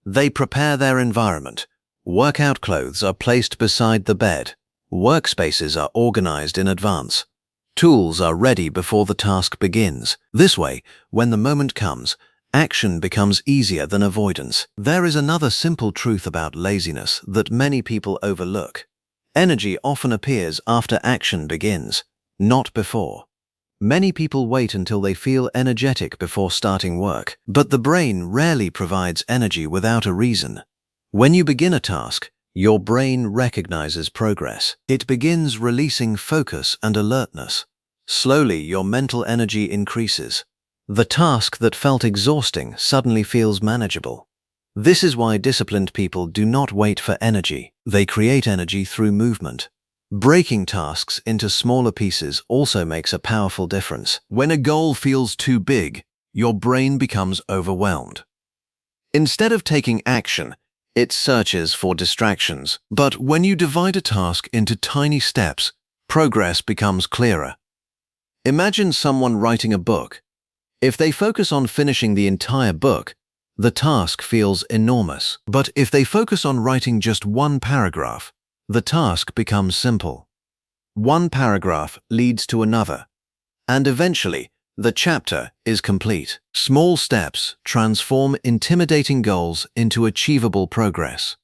They prepare their environment. Workout clothes are placed beside the bed. Workspaces are organized in advance. Tools are ready before the task begins. This way, when the moment comes, action becomes easier than avoidance. There is another simple truth about laziness that many people overlook. Energy often appears after action begins, not before. Many people wait until they feel energetic before starting work, but the brain rarely provides energy without a reason. When you begin a task, your brain recognizes progress. It begins releasing focus and alertness. Slowly, your mental energy increases. The task that felt exhausting suddenly feels manageable. This is why disciplined people do not wait for energy. They create energy through movement. Breaking tasks into smaller pieces also makes a powerful difference. When a goal feels too big, your brain becomes overwhelmed. Instead of taking action, it searches for distractions. But when you divide a task into tiny steps, progress becomes clearer. Imagine someone writing a book. If they focus on finishing the entire book, the task feels enormous. But if they focus on writing just one paragraph, the task becomes simple. One paragraph leads to another, and eventually, the chapter is complete. Small steps transform intimidating goals into achievable progress.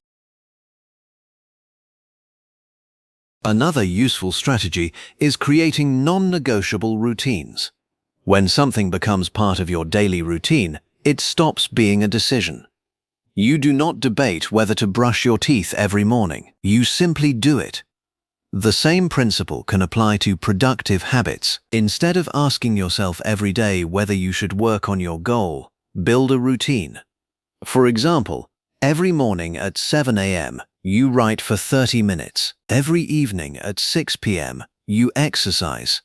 Another useful strategy is creating non-negotiable routines. When something becomes part of your daily routine, it stops being a decision. You do not debate whether to brush your teeth every morning. You simply do it. The same principle can apply to productive habits. Instead of asking yourself every day whether you should work on your goal, build a routine. For example, every morning at 7 a.m., you write for 30 minutes. Every evening at 6 p.m., you exercise.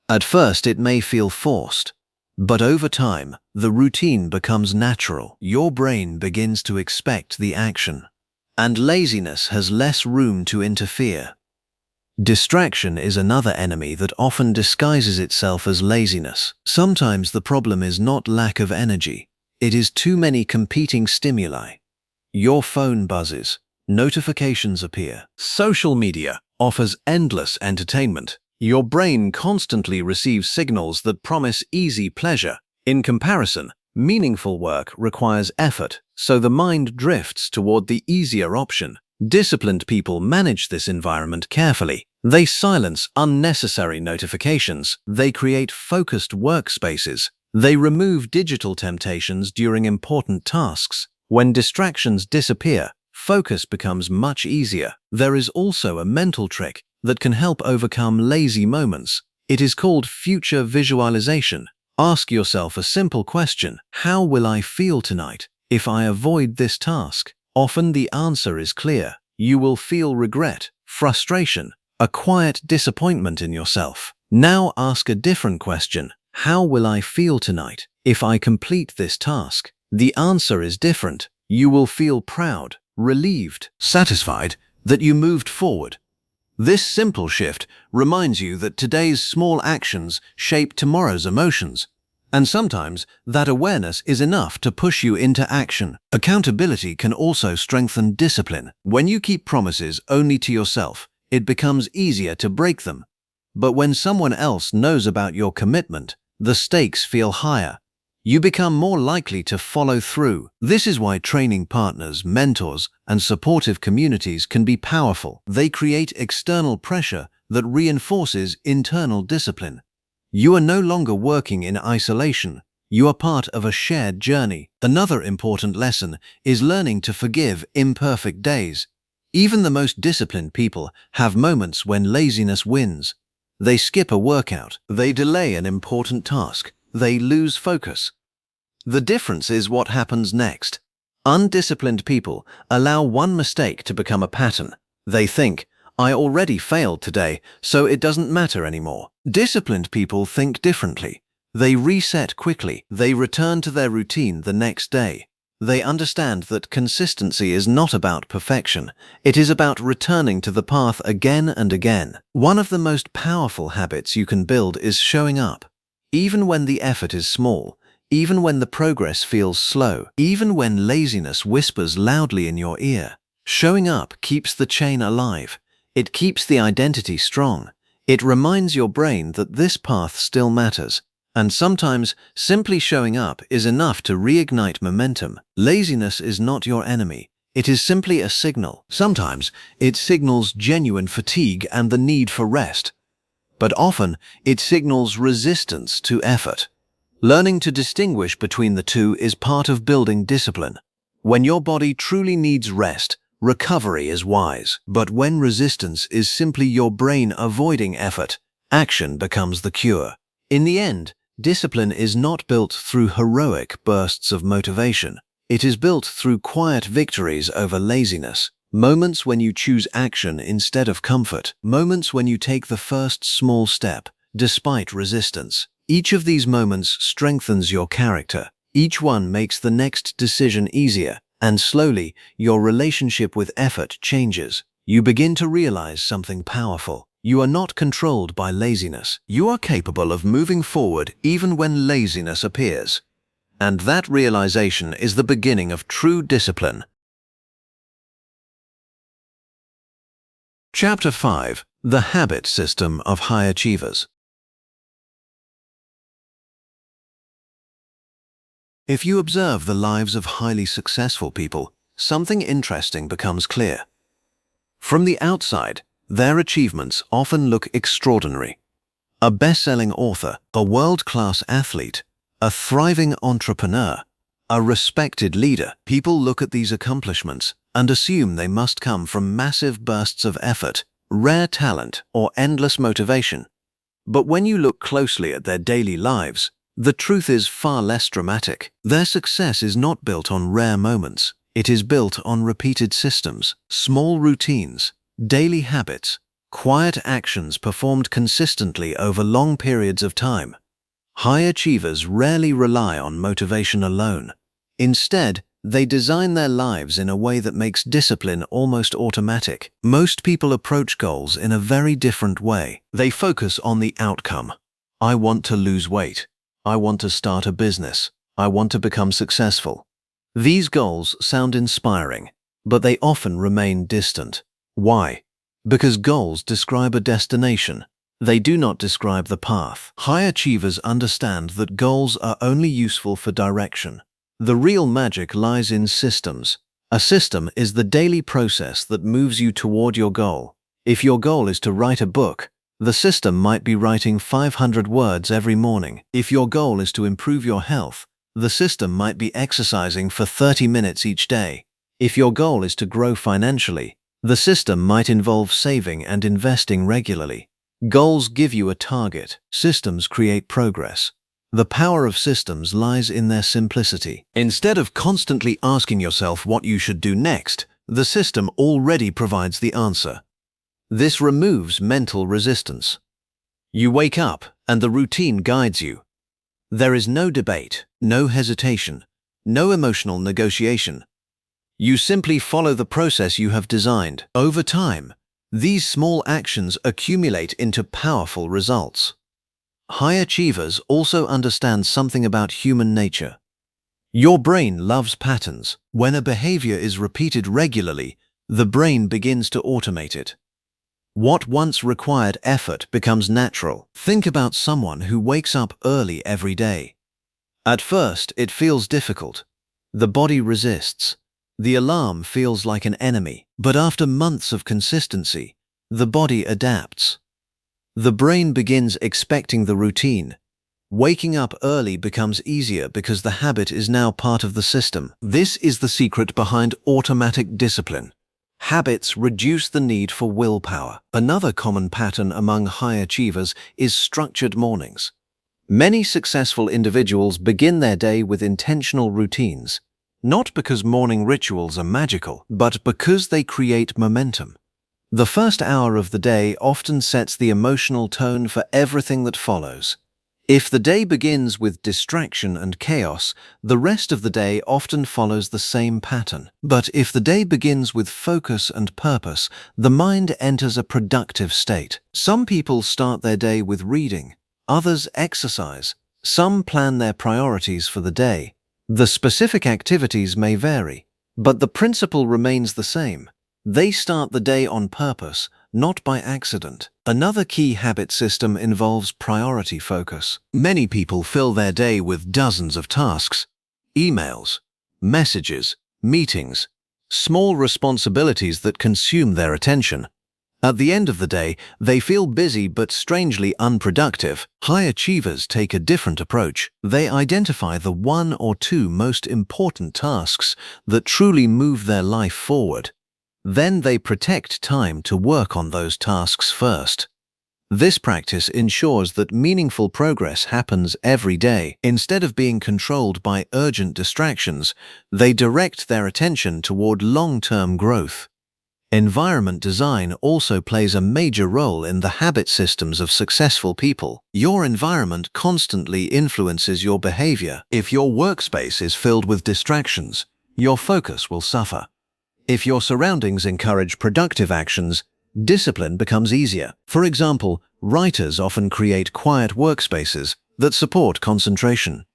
At first, it may feel forced. But over time, the routine becomes natural. Your brain begins to expect the action, and laziness has less room to interfere. Distraction is another enemy that often disguises itself as laziness. Sometimes the problem is not lack of energy. It is too many competing stimuli. Your phone buzzes, notifications appear. Social media offers endless entertainment. Your brain constantly receives signals that promise easy pleasure. In comparison, meaningful work requires effort, so the mind drifts toward the easier option. Disciplined people manage this environment carefully. They silence unnecessary notifications. They create focused workspaces. They remove digital temptations during important tasks. When distractions disappear, focus becomes much easier. There is also a mental trick that can help overcome lazy moments. It is called future visualization. Ask yourself a simple question: how will I feel tonight if I avoid this task? Often the answer is clear. You will feel regret, frustration, a quiet disappointment in yourself. Now ask a different question: how will I feel tonight if I complete this task? The answer is different. You will feel proud, relieved, satisfied that you moved forward. This simple shift reminds you that today's small actions shape tomorrow's emotions, and sometimes that awareness is enough to push you into action. Accountability can also strengthen discipline. When you keep promises only to yourself, it becomes easier to break them. But when someone else knows about your commitment, the stakes feel higher. You become more likely to follow through. This is why training partners, mentors, and supportive communities can be powerful. They create external pressure that reinforces internal discipline. You are no longer working in isolation. You are part of a shared journey. Another important lesson is learning to forgive imperfect days. Even the most disciplined people have moments when laziness wins. They skip a workout. They delay an important task. They lose focus. The difference is what happens next. Undisciplined people allow one mistake to become a pattern. They think, I already failed today, so it doesn't matter anymore. Disciplined people think differently. They reset quickly. They return to their routine the next day. They understand that consistency is not about perfection. It is about returning to the path again and again. One of the most powerful habits you can build is showing up. Even when the effort is small, even when the progress feels slow, even when laziness whispers loudly in your ear, showing up keeps the chain alive. It keeps the identity strong. It reminds your brain that this path still matters. And sometimes, simply showing up is enough to reignite momentum. Laziness is not your enemy. It is simply a signal. Sometimes, it signals genuine fatigue and the need for rest. But often, it signals resistance to effort. Learning to distinguish between the two is part of building discipline. When your body truly needs rest, recovery is wise. But when resistance is simply your brain avoiding effort, action becomes the cure. In the end, discipline is not built through heroic bursts of motivation. It is built through quiet victories over laziness, moments when you choose action instead of comfort, moments when you take the first small step, despite resistance. Each of these moments strengthens your character. Each one makes the next decision easier, and slowly, your relationship with effort changes. You begin to realize something powerful. You are not controlled by laziness. You are capable of moving forward even when laziness appears. And that realization is the beginning of true discipline. Chapter 5: The Habit System of High Achievers. If you observe the lives of highly successful people, something interesting becomes clear. From the outside, their achievements often look extraordinary. A best-selling author, a world-class athlete, a thriving entrepreneur, a respected leader. People look at these accomplishments and assume they must come from massive bursts of effort, rare talent, or endless motivation. But when you look closely at their daily lives, the truth is far less dramatic. Their success is not built on rare moments. It is built on repeated systems, small routines, daily habits, quiet actions performed consistently over long periods of time. High achievers rarely rely on motivation alone. Instead, they design their lives in a way that makes discipline almost automatic. Most people approach goals in a very different way. They focus on the outcome. I want to lose weight. I want to start a business. I want to become successful. These goals sound inspiring, but they often remain distant. Why? Because goals describe a destination. They do not describe the path. High achievers understand that goals are only useful for direction. The real magic lies in systems. A system is the daily process that moves you toward your goal. If your goal is to write a book, the system might be writing 500 words every morning. If your goal is to improve your health, the system might be exercising for 30 minutes each day. If your goal is to grow financially, the system might involve saving and investing regularly. Goals give you a target. Systems create progress. The power of systems lies in their simplicity. Instead of constantly asking yourself what you should do next, the system already provides the answer. This removes mental resistance. You wake up, and the routine guides you. There is no debate, no hesitation, no emotional negotiation. You simply follow the process you have designed. Over time, these small actions accumulate into powerful results. High achievers also understand something about human nature. Your brain loves patterns. When a behavior is repeated regularly, the brain begins to automate it. What once required effort becomes natural. Think about someone who wakes up early every day. At first, it feels difficult. The body resists. The alarm feels like an enemy. But after months of consistency, the body adapts. The brain begins expecting the routine. Waking up early becomes easier because the habit is now part of the system. This is the secret behind automatic discipline. Habits reduce the need for willpower. Another common pattern among high achievers is structured mornings. Many successful individuals begin their day with intentional routines, not because morning rituals are magical, but because they create momentum. The first hour of the day often sets the emotional tone for everything that follows. If the day begins with distraction and chaos, the rest of the day often follows the same pattern. But if the day begins with focus and purpose, the mind enters a productive state. Some people start their day with reading, others exercise, some plan their priorities for the day. The specific activities may vary, but the principle remains the same. They start the day on purpose, not by accident. Another key habit system involves priority focus. Many people fill their day with dozens of tasks, emails, messages, meetings, small responsibilities that consume their attention. At the end of the day, they feel busy but strangely unproductive. High achievers take a different approach. They identify the one or two most important tasks that truly move their life forward. Then they protect time to work on those tasks first. This practice ensures that meaningful progress happens every day. Instead of being controlled by urgent distractions, they direct their attention toward long-term growth. Environment design also plays a major role in the habit systems of successful people. Your environment constantly influences your behavior. If your workspace is filled with distractions, your focus will suffer. If your surroundings encourage productive actions, discipline becomes easier. For example, writers often create quiet workspaces that support concentration.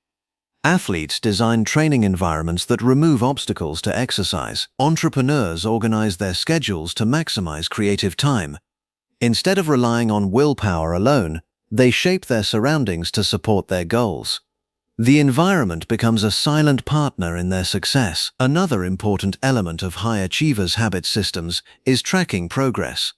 Athletes design training environments that remove obstacles to exercise. Entrepreneurs organize their schedules to maximize creative time. Instead of relying on willpower alone, they shape their surroundings to support their goals. The environment becomes a silent partner in their success. Another important element of high achievers' habit systems is tracking progress.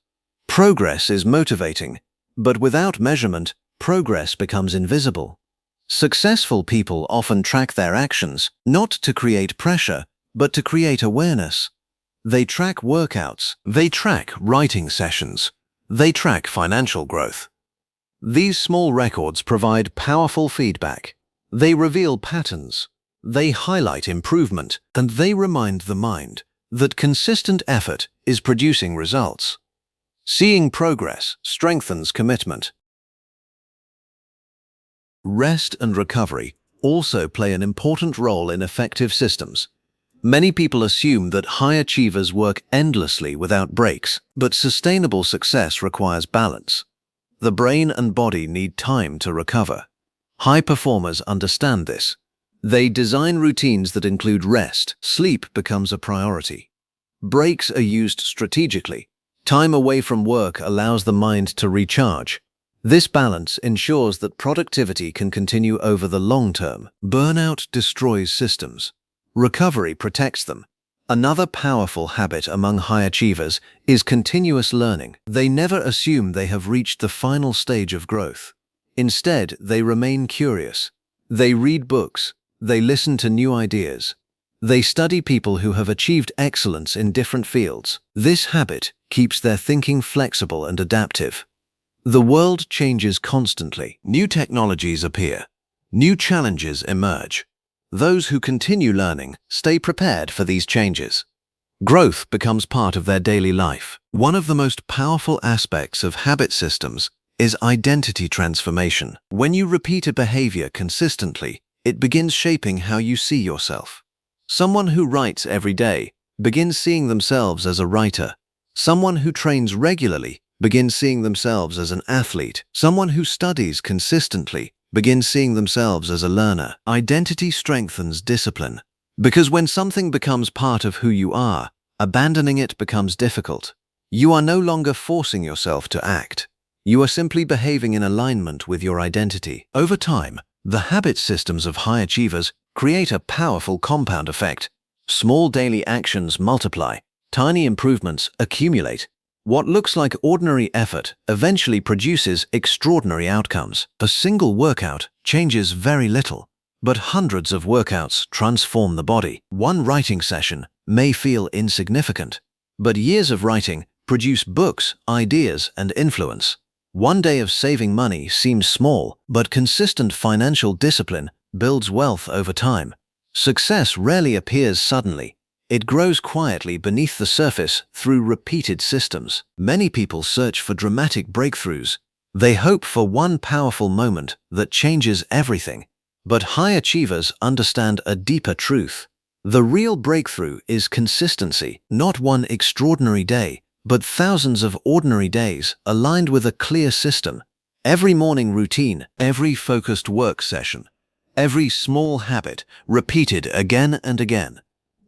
Progress is motivating, but without measurement, progress becomes invisible. Successful people often track their actions, not to create pressure, but to create awareness. They track workouts, they track writing sessions, they track financial growth. These small records provide powerful feedback. They reveal patterns, they highlight improvement, and they remind the mind that consistent effort is producing results. Seeing progress strengthens commitment. Rest and recovery also play an important role in effective systems. Many people assume that high achievers work endlessly without breaks, but sustainable success requires balance. The brain and body need time to recover. High performers understand this. They design routines that include rest. Sleep becomes a priority. Breaks are used strategically. Time away from work allows the mind to recharge. This balance ensures that productivity can continue over the long term. Burnout destroys systems. Recovery protects them. Another powerful habit among high achievers is continuous learning. They never assume they have reached the final stage of growth. Instead, they remain curious. They read books. They listen to new ideas. They study people who have achieved excellence in different fields. This habit keeps their thinking flexible and adaptive. The world changes constantly. New technologies appear. New challenges emerge. Those who continue learning stay prepared for these changes. Growth becomes part of their daily life. One of the most powerful aspects of habit systems is identity transformation. When you repeat a behavior consistently, it begins shaping how you see yourself. Someone who writes every day begins seeing themselves as a writer. Someone who trains regularly begins seeing themselves as an athlete. Someone who studies consistently begins seeing themselves as a learner. Identity strengthens discipline, because when something becomes part of who you are, abandoning it becomes difficult. You are no longer forcing yourself to act. You are simply behaving in alignment with your identity. Over time, the habit systems of high achievers create a powerful compound effect. Small daily actions multiply, tiny improvements accumulate. What looks like ordinary effort eventually produces extraordinary outcomes. A single workout changes very little, but hundreds of workouts transform the body. One writing session may feel insignificant, but years of writing produce books, ideas, and influence. One day of saving money seems small, but consistent financial discipline builds wealth over time. Success rarely appears suddenly. It grows quietly beneath the surface through repeated systems. Many people search for dramatic breakthroughs. They hope for one powerful moment that changes everything. But high achievers understand a deeper truth. The real breakthrough is consistency, not one extraordinary day, but thousands of ordinary days aligned with a clear system. Every morning routine, every focused work session, every small habit repeated again and again.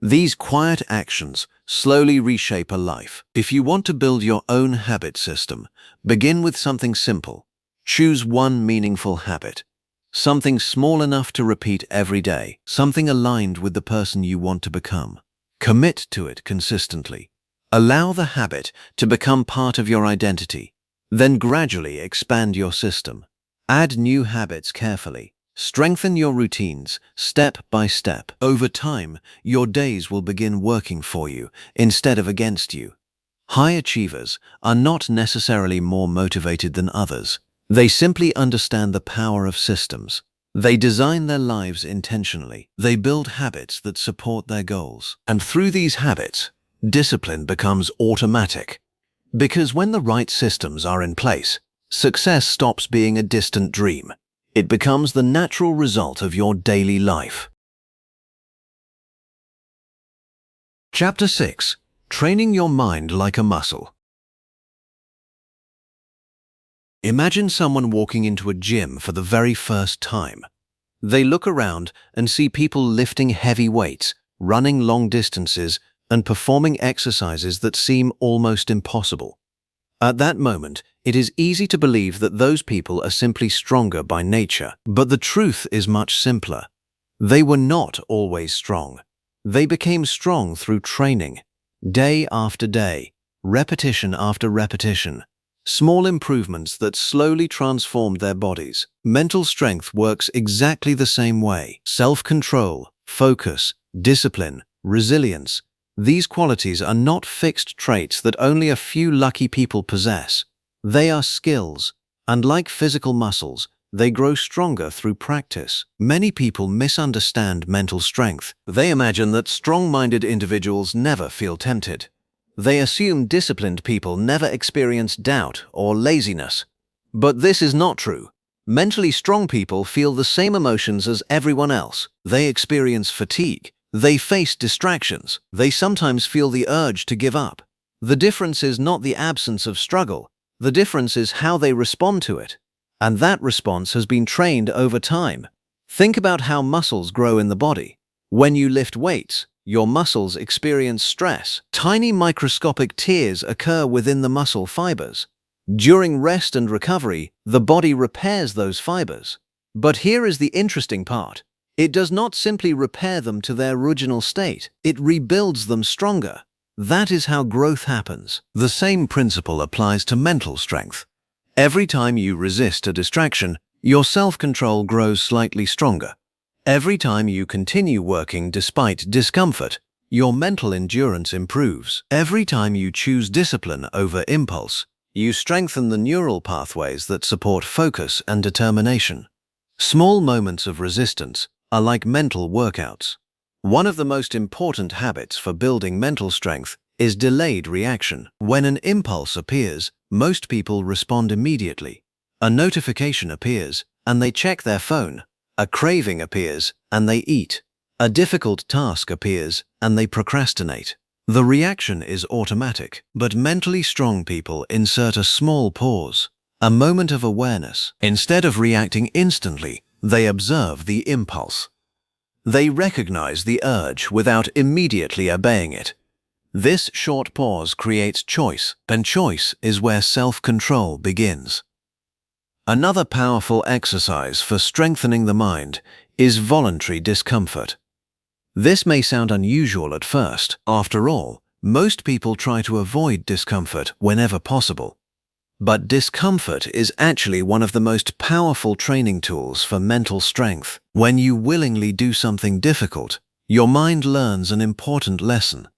These quiet actions slowly reshape a life. If you want to build your own habit system, begin with something simple. Choose one meaningful habit. Something small enough to repeat every day. Something aligned with the person you want to become. Commit to it consistently. Allow the habit to become part of your identity. Then gradually expand your system. Add new habits carefully. Strengthen your routines step by step. Over time, your days will begin working for you instead of against you. High achievers are not necessarily more motivated than others. They simply understand the power of systems. They design their lives intentionally. They build habits that support their goals. And through these habits, discipline becomes automatic. Because when the right systems are in place, success stops being a distant dream. It becomes the natural result of your daily life. Chapter 6. Training your mind like a muscle. Imagine someone walking into a gym for the very first time. They look around and see people lifting heavy weights, running long distances, and performing exercises that seem almost impossible. At that moment, it is easy to believe that those people are simply stronger by nature. But the truth is much simpler. They were not always strong. They became strong through training. Day after day, repetition after repetition. Small improvements that slowly transformed their bodies. Mental strength works exactly the same way. Self-control, focus, discipline, resilience. These qualities are not fixed traits that only a few lucky people possess. They are skills, and like physical muscles, they grow stronger through practice. Many people misunderstand mental strength. They imagine that strong-minded individuals never feel tempted. They assume disciplined people never experience doubt or laziness. But this is not true. Mentally strong people feel the same emotions as everyone else. They experience fatigue. They face distractions. They sometimes feel the urge to give up. The difference is not the absence of struggle. The difference is how they respond to it. And that response has been trained over time. Think about how muscles grow in the body. When you lift weights, your muscles experience stress. Tiny microscopic tears occur within the muscle fibers. During rest and recovery, the body repairs those fibers. But here is the interesting part. It does not simply repair them to their original state. It rebuilds them stronger. That is how growth happens. The same principle applies to mental strength. Every time you resist a distraction, your self-control grows slightly stronger. Every time you continue working despite discomfort, your mental endurance improves. Every time you choose discipline over impulse, you strengthen the neural pathways that support focus and determination. Small moments of resistance are like mental workouts. One of the most important habits for building mental strength is delayed reaction. When an impulse appears, most people respond immediately. A notification appears, and they check their phone. A craving appears, and they eat. A difficult task appears, and they procrastinate. The reaction is automatic, but mentally strong people insert a small pause, a moment of awareness. Instead of reacting instantly, they observe the impulse. They recognize the urge without immediately obeying it. This short pause creates choice, and choice is where self-control begins. Another powerful exercise for strengthening the mind is voluntary discomfort. This may sound unusual at first. After all, most people try to avoid discomfort whenever possible. But discomfort is actually one of the most powerful training tools for mental strength. When you willingly do something difficult, your mind learns an important lesson.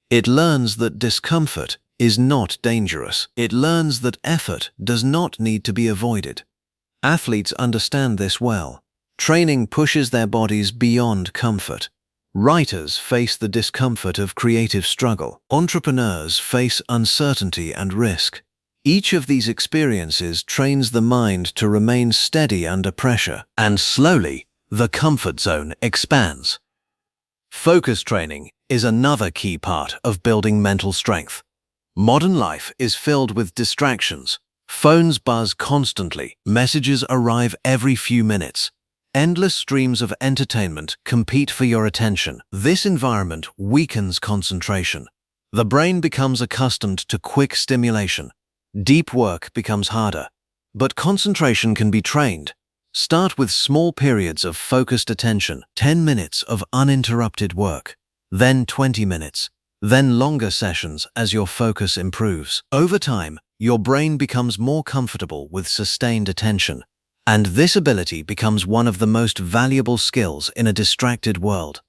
It learns that discomfort is not dangerous. It learns that effort does not need to be avoided. Athletes understand this well. Training pushes their bodies beyond comfort. Writers face the discomfort of creative struggle. Entrepreneurs face uncertainty and risk. Each of these experiences trains the mind to remain steady under pressure, and slowly, the comfort zone expands. Focus training is another key part of building mental strength. Modern life is filled with distractions. Phones buzz constantly. Messages arrive every few minutes. Endless streams of entertainment compete for your attention. This environment weakens concentration. The brain becomes accustomed to quick stimulation. Deep work becomes harder. But concentration can be trained. Start with small periods of focused attention, 10 minutes of uninterrupted work, then 20 minutes, then longer sessions as your focus improves. Over time, your brain becomes more comfortable with sustained attention, and this ability becomes one of the most valuable skills in a distracted world.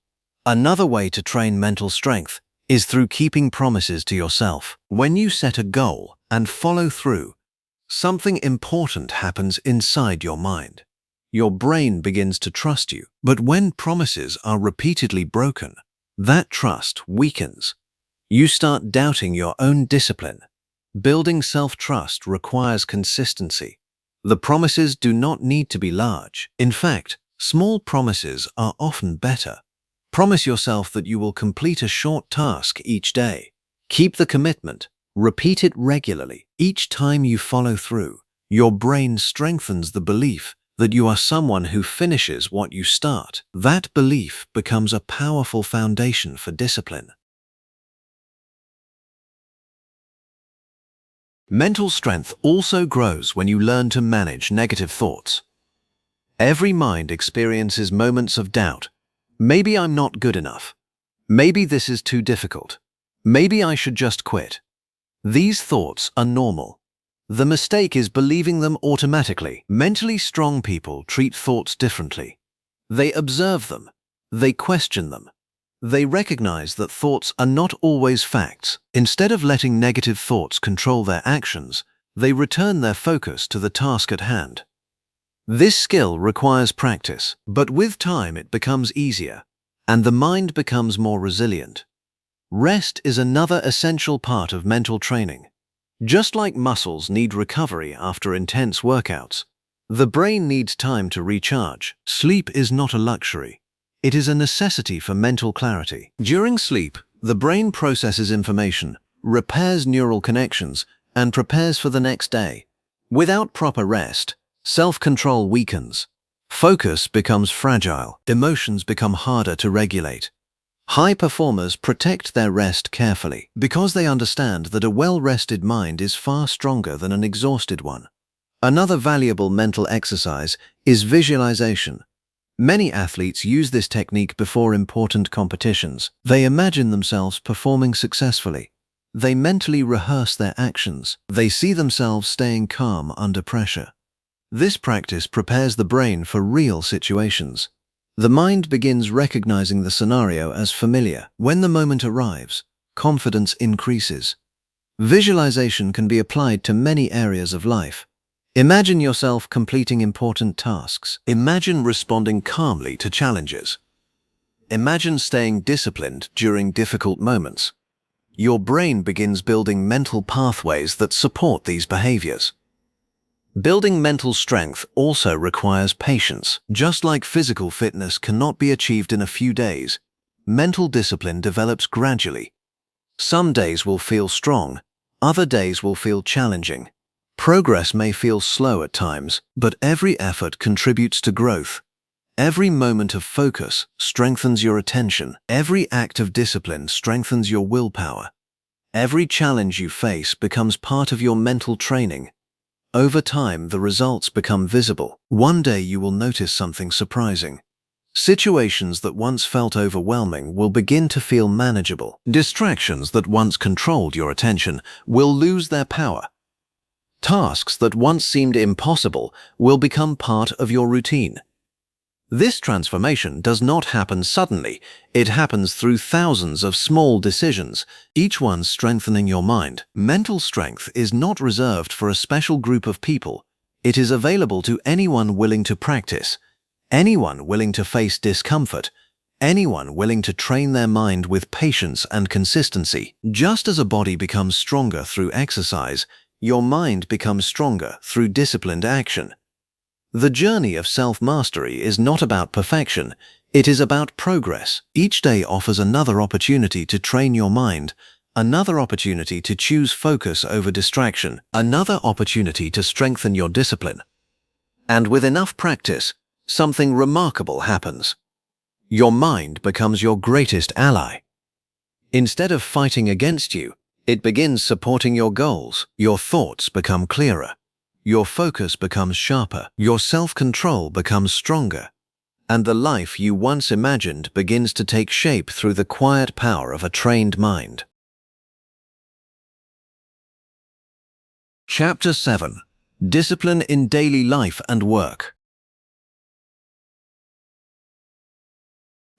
Another way to train mental strength is through keeping promises to yourself. When you set a goal and follow through, something important happens inside your mind. Your brain begins to trust you. But when promises are repeatedly broken, that trust weakens. You start doubting your own discipline. Building self-trust requires consistency. The promises do not need to be large. In fact, small promises are often better. Promise yourself that you will complete a short task each day. Keep the commitment. Repeat it regularly. Each time you follow through, your brain strengthens the belief that you are someone who finishes what you start. That belief becomes a powerful foundation for discipline. Mental strength also grows when you learn to manage negative thoughts. Every mind experiences moments of doubt. Maybe I'm not good enough. Maybe this is too difficult. Maybe I should just quit. These thoughts are normal. The mistake is believing them automatically. Mentally strong people treat thoughts differently. They observe them. They question them. They recognize that thoughts are not always facts. Instead of letting negative thoughts control their actions, they return their focus to the task at hand. This skill requires practice, but with time it becomes easier, and the mind becomes more resilient. Rest is another essential part of mental training. Just like muscles need recovery after intense workouts, the brain needs time to recharge. Sleep is not a luxury. It is a necessity for mental clarity. During sleep, the brain processes information, repairs neural connections, and prepares for the next day. Without proper rest, self-control weakens. Focus becomes fragile. Emotions become harder to regulate. High performers protect their rest carefully because they understand that a well-rested mind is far stronger than an exhausted one. Another valuable mental exercise is visualization. Many athletes use this technique before important competitions. They imagine themselves performing successfully. They mentally rehearse their actions. They see themselves staying calm under pressure. This practice prepares the brain for real situations. The mind begins recognizing the scenario as familiar. When the moment arrives, confidence increases. Visualization can be applied to many areas of life. Imagine yourself completing important tasks. Imagine responding calmly to challenges. Imagine staying disciplined during difficult moments. Your brain begins building mental pathways that support these behaviors. Building mental strength also requires patience. Just like physical fitness cannot be achieved in a few days, mental discipline develops gradually. Some days will feel strong, other days will feel challenging. Progress may feel slow at times, but every effort contributes to growth. Every moment of focus strengthens your attention. Every act of discipline strengthens your willpower. Every challenge you face becomes part of your mental training. Over time, the results become visible. One day you will notice something surprising. Situations that once felt overwhelming will begin to feel manageable. Distractions that once controlled your attention will lose their power. Tasks that once seemed impossible will become part of your routine. This transformation does not happen suddenly. It happens through thousands of small decisions, each one strengthening your mind. Mental strength is not reserved for a special group of people. It is available to anyone willing to practice, anyone willing to face discomfort, anyone willing to train their mind with patience and consistency. Just as a body becomes stronger through exercise, your mind becomes stronger through disciplined action. The journey of self-mastery is not about perfection, it is about progress. Each day offers another opportunity to train your mind, another opportunity to choose focus over distraction, another opportunity to strengthen your discipline. And with enough practice, something remarkable happens. Your mind becomes your greatest ally. Instead of fighting against you, it begins supporting your goals. Your thoughts become clearer. Your focus becomes sharper, your self-control becomes stronger, and the life you once imagined begins to take shape through the quiet power of a trained mind. Chapter 7. Discipline in Daily Life and Work.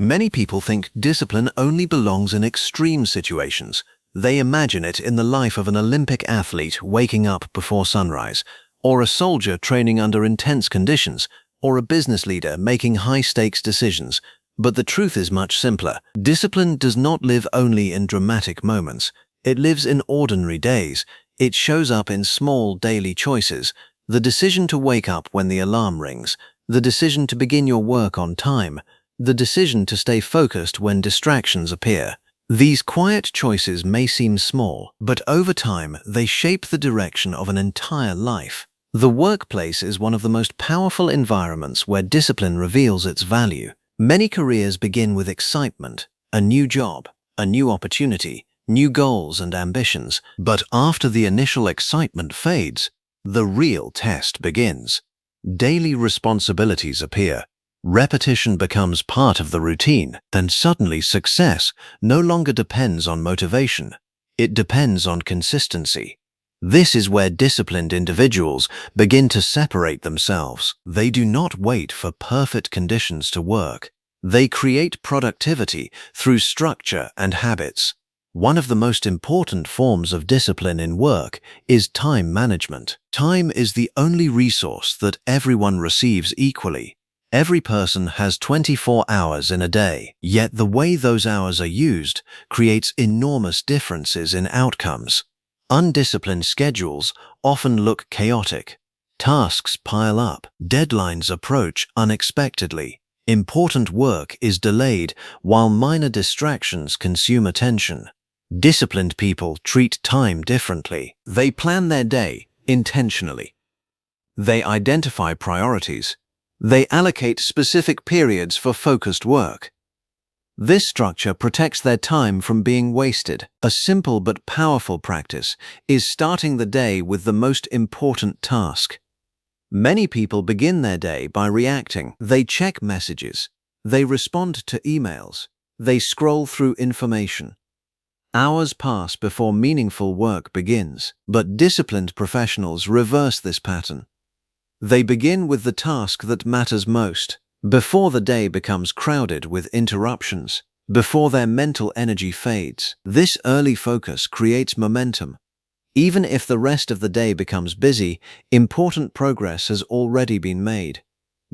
Many people think discipline only belongs in extreme situations. They imagine it in the life of an Olympic athlete waking up before sunrise, or a soldier training under intense conditions, or a business leader making high-stakes decisions. But the truth is much simpler. Discipline does not live only in dramatic moments. It lives in ordinary days. It shows up in small daily choices. The decision to wake up when the alarm rings, the decision to begin your work on time, the decision to stay focused when distractions appear. These quiet choices may seem small, but over time they shape the direction of an entire life. The workplace is one of the most powerful environments where discipline reveals its value. Many careers begin with excitement, a new job, a new opportunity, new goals and ambitions. But after the initial excitement fades, the real test begins. Daily responsibilities appear. Repetition becomes part of the routine. Then suddenly success no longer depends on motivation. It depends on consistency. This is where disciplined individuals begin to separate themselves. They do not wait for perfect conditions to work. They create productivity through structure and habits. One of the most important forms of discipline in work is time management. Time is the only resource that everyone receives equally. Every person has 24 hours in a day, yet the way those hours are used creates enormous differences in outcomes. Undisciplined schedules often look chaotic. Tasks pile up. Deadlines approach unexpectedly. Important work is delayed while minor distractions consume attention. Disciplined people treat time differently. They plan their day intentionally. They identify priorities. They allocate specific periods for focused work. This structure protects their time from being wasted. A simple but powerful practice is starting the day with the most important task. Many people begin their day by reacting. They check messages. They respond to emails. They scroll through information. Hours pass before meaningful work begins. But disciplined professionals reverse this pattern. They begin with the task that matters most, before the day becomes crowded with interruptions, before their mental energy fades. This early focus creates momentum. Even if the rest of the day becomes busy, important progress has already been made.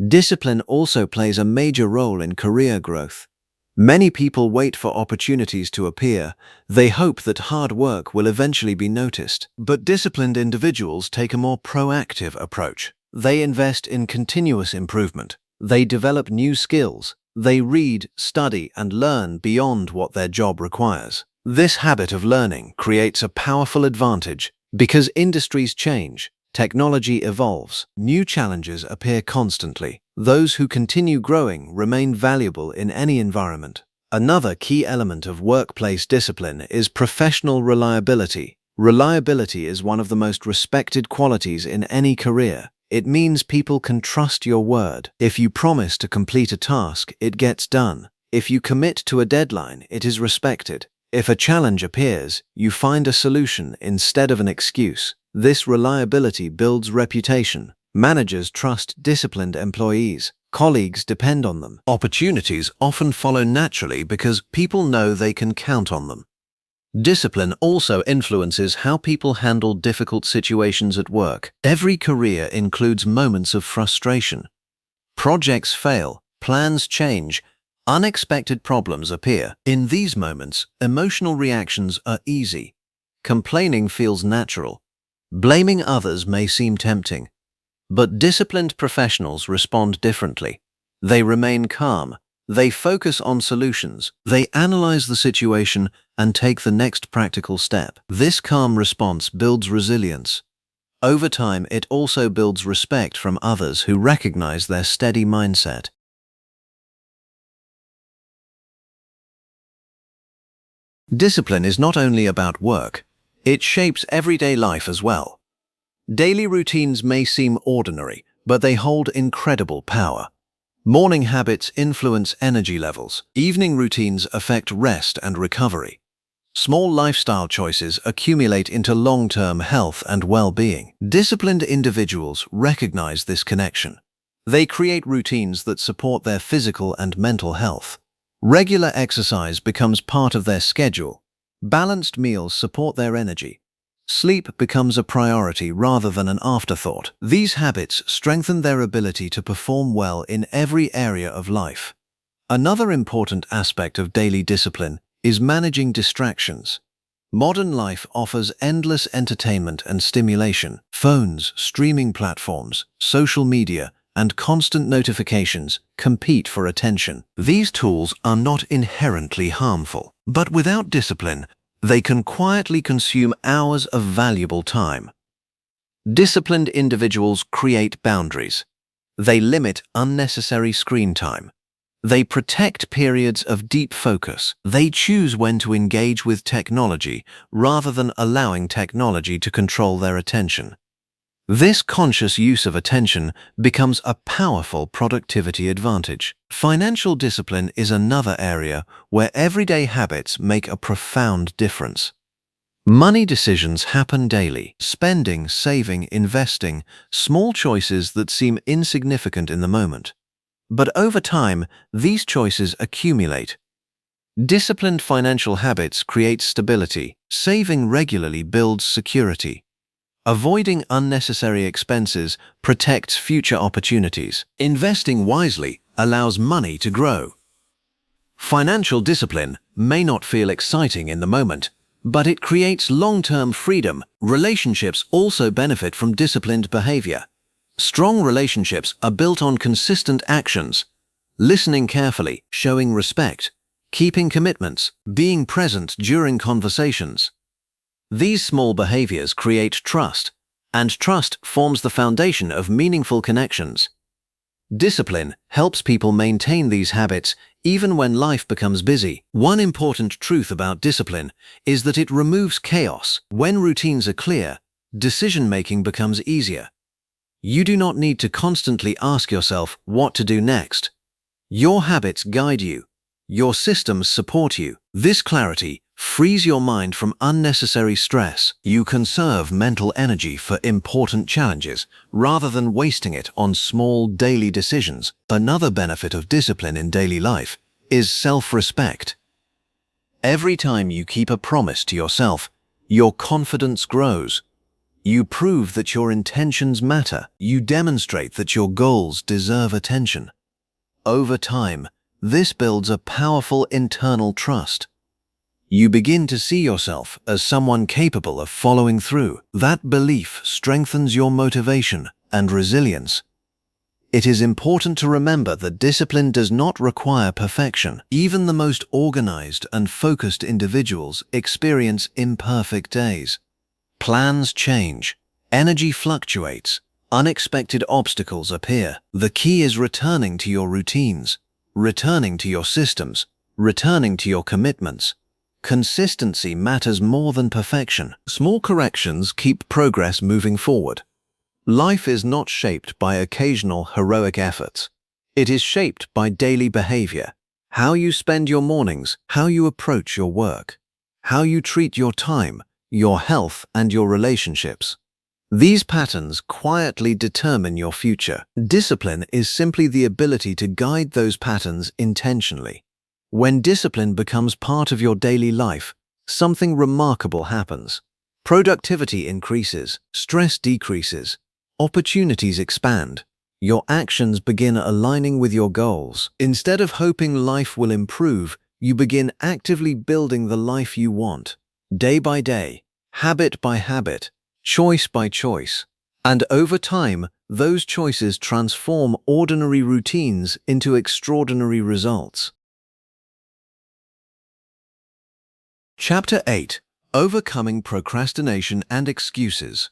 Discipline also plays a major role in career growth. Many people wait for opportunities to appear. They hope that hard work will eventually be noticed. But disciplined individuals take a more proactive approach. They invest in continuous improvement. They develop new skills. They read, study, and learn beyond what their job requires. This habit of learning creates a powerful advantage because industries change, technology evolves, new challenges appear constantly. Those who continue growing remain valuable in any environment. Another key element of workplace discipline is professional reliability. Reliability is one of the most respected qualities in any career. It means people can trust your word. If you promise to complete a task, it gets done. If you commit to a deadline, it is respected. If a challenge appears, you find a solution instead of an excuse. This reliability builds reputation. Managers trust disciplined employees. Colleagues depend on them. Opportunities often follow naturally because people know they can count on them. Discipline also influences how people handle difficult situations at work. Every career includes moments of frustration. Projects fail, plans change, unexpected problems appear. In these moments, emotional reactions are easy. Complaining feels natural. Blaming others may seem tempting. But disciplined professionals respond differently. They remain calm. They focus on solutions. They analyze the situation and take the next practical step. This calm response builds resilience. Over time, it also builds respect from others who recognize their steady mindset. Discipline is not only about work, it shapes everyday life as well. Daily routines may seem ordinary, but they hold incredible power. Morning habits influence energy levels. Evening routines affect rest and recovery. Small lifestyle choices accumulate into long-term health and well-being. Disciplined individuals recognize this connection. They create routines that support their physical and mental health. Regular exercise becomes part of their schedule. Balanced meals support their energy. Sleep becomes a priority rather than an afterthought. These habits strengthen their ability to perform well in every area of life. Another important aspect of daily discipline is managing distractions. Modern life offers endless entertainment and stimulation. Phones, streaming platforms, social media, and constant notifications compete for attention. These tools are not inherently harmful, but without discipline, they can quietly consume hours of valuable time. Disciplined individuals create boundaries. They limit unnecessary screen time. They protect periods of deep focus. They choose when to engage with technology rather than allowing technology to control their attention. This conscious use of attention becomes a powerful productivity advantage. Financial discipline is another area where everyday habits make a profound difference. Money decisions happen daily. Spending, saving, investing, small choices that seem insignificant in the moment. But over time, these choices accumulate. Disciplined financial habits create stability. Saving regularly builds security. Avoiding unnecessary expenses protects future opportunities. Investing wisely allows money to grow. Financial discipline may not feel exciting in the moment, but it creates long-term freedom. Relationships also benefit from disciplined behavior. Strong relationships are built on consistent actions, listening carefully, showing respect, keeping commitments, being present during conversations. These small behaviors create trust, and trust forms the foundation of meaningful connections. Discipline helps people maintain these habits even when life becomes busy. One important truth about discipline is that it removes chaos. When routines are clear, decision-making becomes easier. You do not need to constantly ask yourself what to do next. Your habits guide you. Your systems support you. This clarity frees your mind from unnecessary stress. You conserve mental energy for important challenges rather than wasting it on small daily decisions. Another benefit of discipline in daily life is self-respect. Every time you keep a promise to yourself, your confidence grows. You prove that your intentions matter. You demonstrate that your goals deserve attention. Over time, this builds a powerful internal trust. You begin to see yourself as someone capable of following through. That belief strengthens your motivation and resilience. It is important to remember that discipline does not require perfection. Even the most organized and focused individuals experience imperfect days. Plans change, energy fluctuates, unexpected obstacles appear. The key is returning to your routines, returning to your systems, returning to your commitments. Consistency matters more than perfection. Small corrections keep progress moving forward. Life is not shaped by occasional heroic efforts. It is shaped by daily behavior. How you spend your mornings, how you approach your work, how you treat your time, your health, and your relationships. These patterns quietly determine your future. Discipline is simply the ability to guide those patterns intentionally. When discipline becomes part of your daily life, something remarkable happens. Productivity increases, stress decreases, opportunities expand. Your actions begin aligning with your goals. Instead of hoping life will improve, you begin actively building the life you want. Day by day, habit by habit, choice by choice. And over time, those choices transform ordinary routines into extraordinary results. Chapter 8: Overcoming Procrastination and Excuses.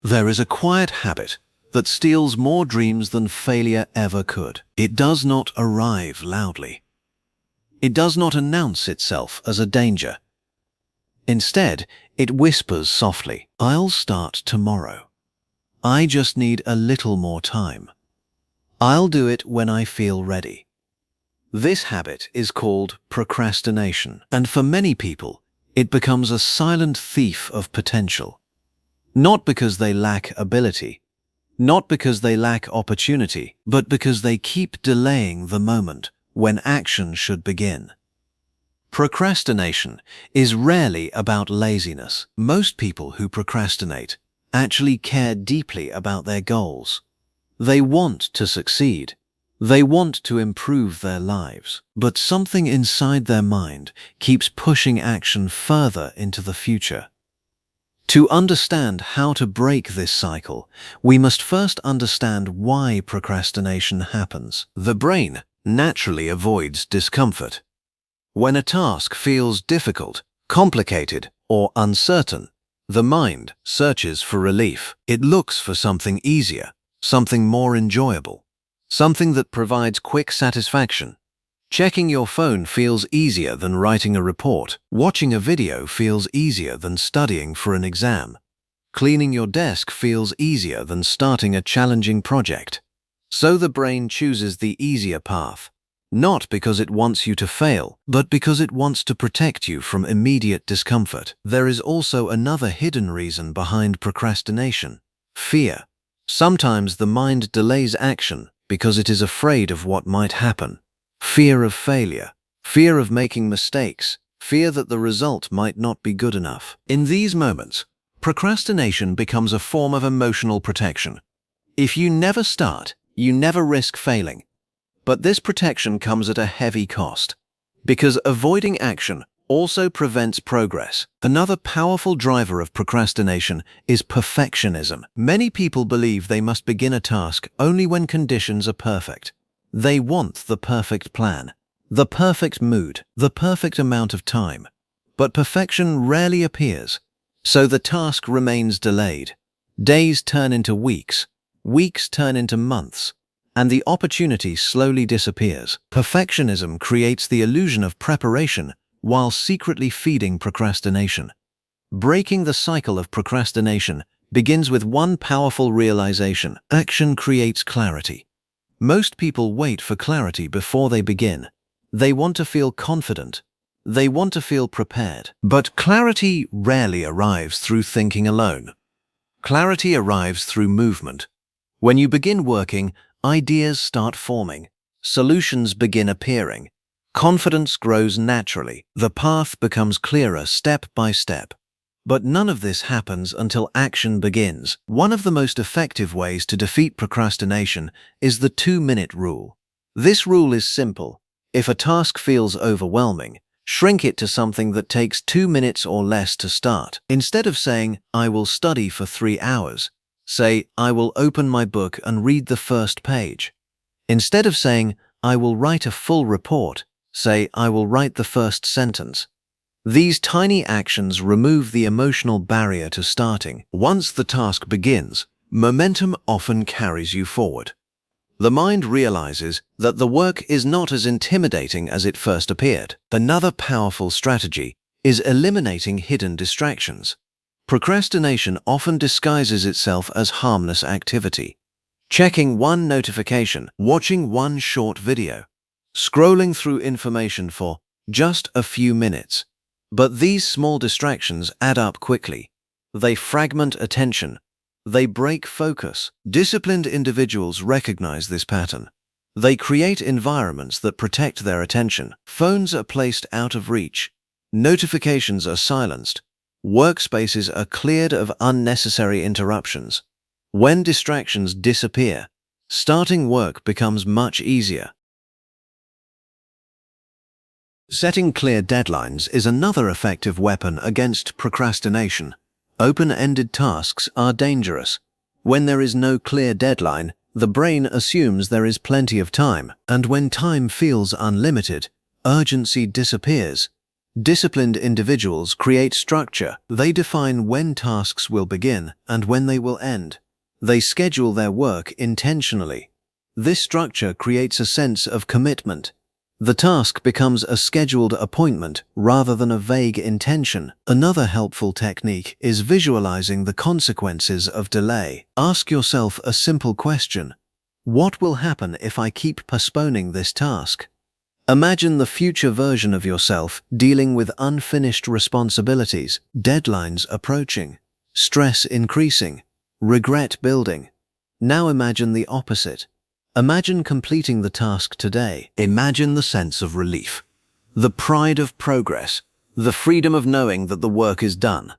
There is a quiet habit that steals more dreams than failure ever could. It does not arrive loudly. It does not announce itself as a danger. Instead, it whispers softly, "I'll start tomorrow. I just need a little more time. I'll do it when I feel ready." This habit is called procrastination, and for many people, it becomes a silent thief of potential. Not because they lack ability, not because they lack opportunity, but because they keep delaying the moment when action should begin. Procrastination is rarely about laziness. Most people who procrastinate actually care deeply about their goals. They want to succeed. They want to improve their lives. But something inside their mind keeps pushing action further into the future. To understand how to break this cycle, we must first understand why procrastination happens. The brain naturally avoids discomfort. When a task feels difficult, complicated, or uncertain, the mind searches for relief. It looks for something easier, something more enjoyable, something that provides quick satisfaction. Checking your phone feels easier than writing a report. Watching a video feels easier than studying for an exam. Cleaning your desk feels easier than starting a challenging project. So the brain chooses the easier path. Not because it wants you to fail, but because it wants to protect you from immediate discomfort. There is also another hidden reason behind procrastination: fear. Sometimes the mind delays action because it is afraid of what might happen. Fear of failure, fear of making mistakes, fear that the result might not be good enough. In these moments, procrastination becomes a form of emotional protection. If you never start, you never risk failing. But this protection comes at a heavy cost, because avoiding action also prevents progress. Another powerful driver of procrastination is perfectionism. Many people believe they must begin a task only when conditions are perfect. They want the perfect plan, the perfect mood, the perfect amount of time. But perfection rarely appears, so the task remains delayed. Days turn into weeks, weeks turn into months, and the opportunity slowly disappears. Perfectionism creates the illusion of preparation while secretly feeding procrastination. Breaking the cycle of procrastination begins with one powerful realization: action creates clarity. Most people wait for clarity before they begin. They want to feel confident. They want to feel prepared. But clarity rarely arrives through thinking alone. Clarity arrives through movement. When you begin working, ideas start forming. Solutions begin appearing. Confidence grows naturally. The path becomes clearer step by step. But none of this happens until action begins. One of the most effective ways to defeat procrastination is the 2-minute rule. This rule is simple. If a task feels overwhelming, shrink it to something that takes 2 minutes or less to start. Instead of saying, "I will study for 3 hours," say, "I will open my book and read the first page." Instead of saying, "I will write a full report," say, "I will write the first sentence." These tiny actions remove the emotional barrier to starting. Once the task begins, momentum often carries you forward. The mind realizes that the work is not as intimidating as it first appeared. Another powerful strategy is eliminating hidden distractions. Procrastination often disguises itself as harmless activity. Checking one notification, watching one short video, scrolling through information for just a few minutes. But these small distractions add up quickly. They fragment attention. They break focus. Disciplined individuals recognize this pattern. They create environments that protect their attention. Phones are placed out of reach. Notifications are silenced. Workspaces are cleared of unnecessary interruptions. When distractions disappear, starting work becomes much easier. Setting clear deadlines is another effective weapon against procrastination. Open-ended tasks are dangerous. When there is no clear deadline, the brain assumes there is plenty of time, and when time feels unlimited, urgency disappears. Disciplined individuals create structure. They define when tasks will begin and when they will end. They schedule their work intentionally. This structure creates a sense of commitment. The task becomes a scheduled appointment rather than a vague intention. Another helpful technique is visualizing the consequences of delay. Ask yourself a simple question: what will happen if I keep postponing this task? Imagine the future version of yourself dealing with unfinished responsibilities, deadlines approaching, stress increasing, regret building. Now imagine the opposite. Imagine completing the task today. Imagine the sense of relief, the pride of progress, the freedom of knowing that the work is done.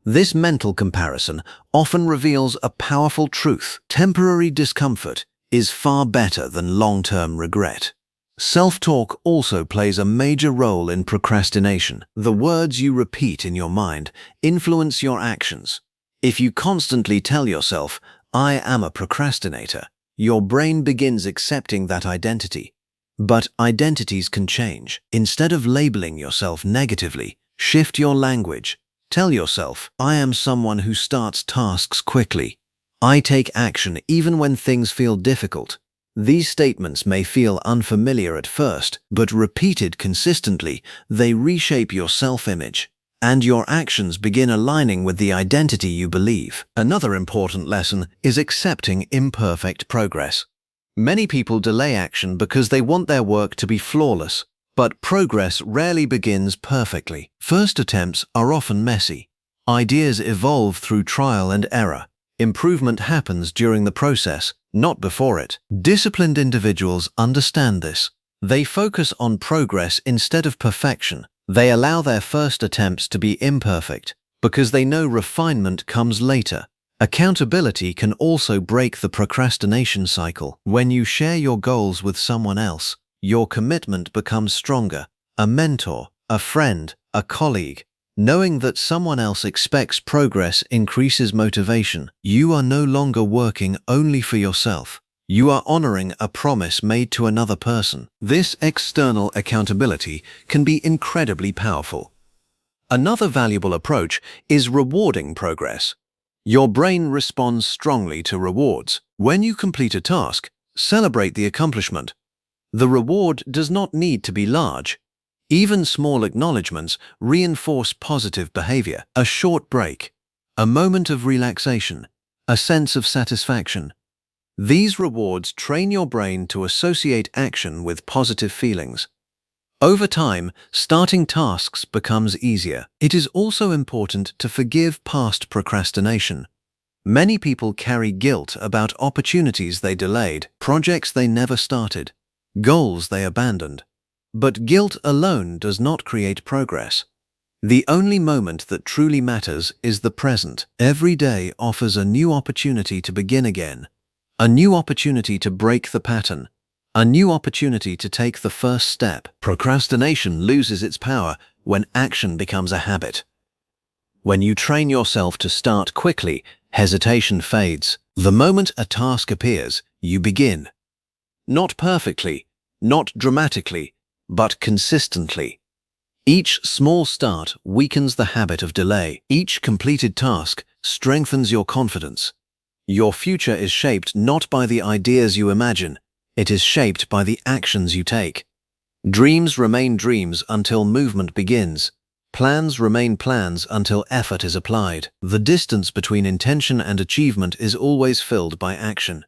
This mental comparison often reveals a powerful truth. Temporary discomfort is far better than long-term regret. Self-talk also plays a major role in procrastination. The words you repeat in your mind influence your actions. If you constantly tell yourself, "I am a procrastinator," your brain begins accepting that identity. But identities can change. Instead of labeling yourself negatively, shift your language. Tell yourself, "I am someone who starts tasks quickly. I take action even when things feel difficult." These statements may feel unfamiliar at first, but repeated consistently, they reshape your self-image, and your actions begin aligning with the identity you believe. Another important lesson is accepting imperfect progress. Many people delay action because they want their work to be flawless, but progress rarely begins perfectly. First attempts are often messy. Ideas evolve through trial and error. Improvement happens during the process, not before it. Disciplined individuals understand this. They focus on progress instead of perfection. They allow their first attempts to be imperfect because they know refinement comes later. Accountability can also break the procrastination cycle. When you share your goals with someone else, your commitment becomes stronger. A mentor, a friend, a colleague. Knowing that someone else expects progress increases motivation. You are no longer working only for yourself. You are honoring a promise made to another person. This external accountability can be incredibly powerful. Another valuable approach is rewarding progress. Your brain responds strongly to rewards. When you complete a task, celebrate the accomplishment. The reward does not need to be large. Even small acknowledgements reinforce positive behavior. A short break, a moment of relaxation, a sense of satisfaction. These rewards train your brain to associate action with positive feelings. Over time, starting tasks becomes easier. It is also important to forgive past procrastination. Many people carry guilt about opportunities they delayed, projects they never started, goals they abandoned. But guilt alone does not create progress. The only moment that truly matters is the present. Every day offers a new opportunity to begin again, a new opportunity to break the pattern, a new opportunity to take the first step. Procrastination loses its power when action becomes a habit. When you train yourself to start quickly, hesitation fades. The moment a task appears, you begin. Not perfectly, not dramatically, but consistently. Each small start weakens the habit of delay. Each completed task strengthens your confidence. Your future is shaped not by the ideas you imagine, it is shaped by the actions you take. Dreams remain dreams until movement begins. Plans remain plans until effort is applied. The distance between intention and achievement is always filled by action.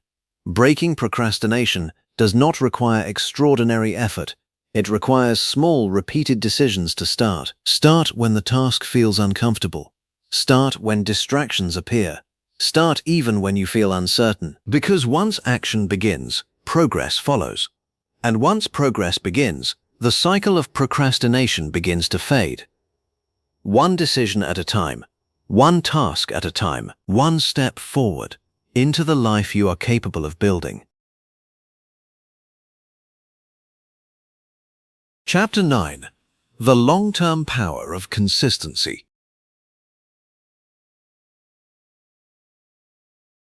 Breaking procrastination does not require extraordinary effort. It requires small, repeated decisions to start. Start when the task feels uncomfortable. Start when distractions appear. Start even when you feel uncertain. Because once action begins, progress follows. And once progress begins, the cycle of procrastination begins to fade. One decision at a time, one task at a time, one step forward into the life you are capable of building. Chapter 9. The long-term power of consistency.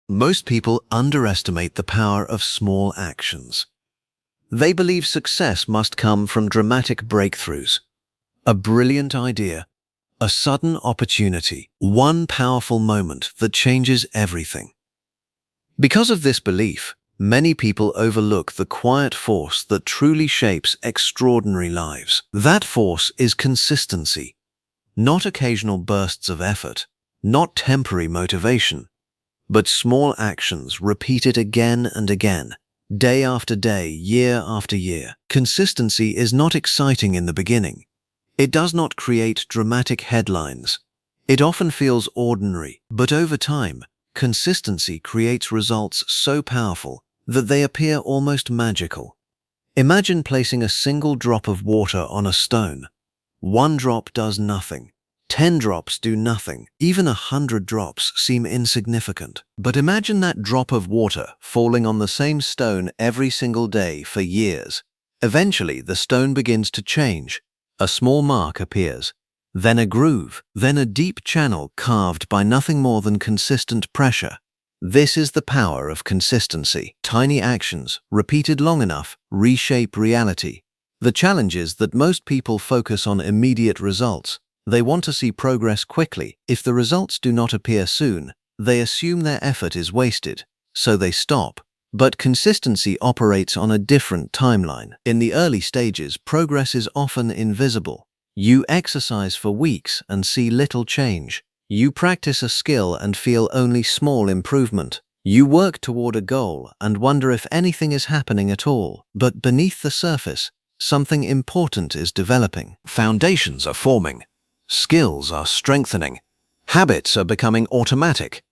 Most people underestimate the power of small actions. They believe success must come from dramatic breakthroughs, a brilliant idea, a sudden opportunity, one powerful moment that changes everything. Because of this belief, many people overlook the quiet force that truly shapes extraordinary lives. That force is consistency, not occasional bursts of effort, not temporary motivation, but small actions repeated again and again, day after day, year after year. Consistency is not exciting in the beginning. It does not create dramatic headlines. It often feels ordinary, but over time, Consistency creates results so powerful that they appear almost magical. Imagine placing a single drop of water on a stone. One drop does nothing. 10 drops do nothing. Even 100 drops seem insignificant. But imagine that drop of water falling on the same stone every single day for years. Eventually, the stone begins to change. A small mark appears, then a groove, then a deep channel carved by nothing more than consistent pressure. This is the power of consistency. Tiny actions, repeated long enough, reshape reality. The challenge is that most people focus on immediate results. They want to see progress quickly. If the results do not appear soon, they assume their effort is wasted, so they stop. But consistency operates on a different timeline. In the early stages, progress is often invisible. You exercise for weeks and see little change. You practice a skill and feel only small improvement. You work toward a goal and wonder if anything is happening at all. But beneath the surface, something important is developing. Foundations are forming. Skills are strengthening. Habits are becoming automatic.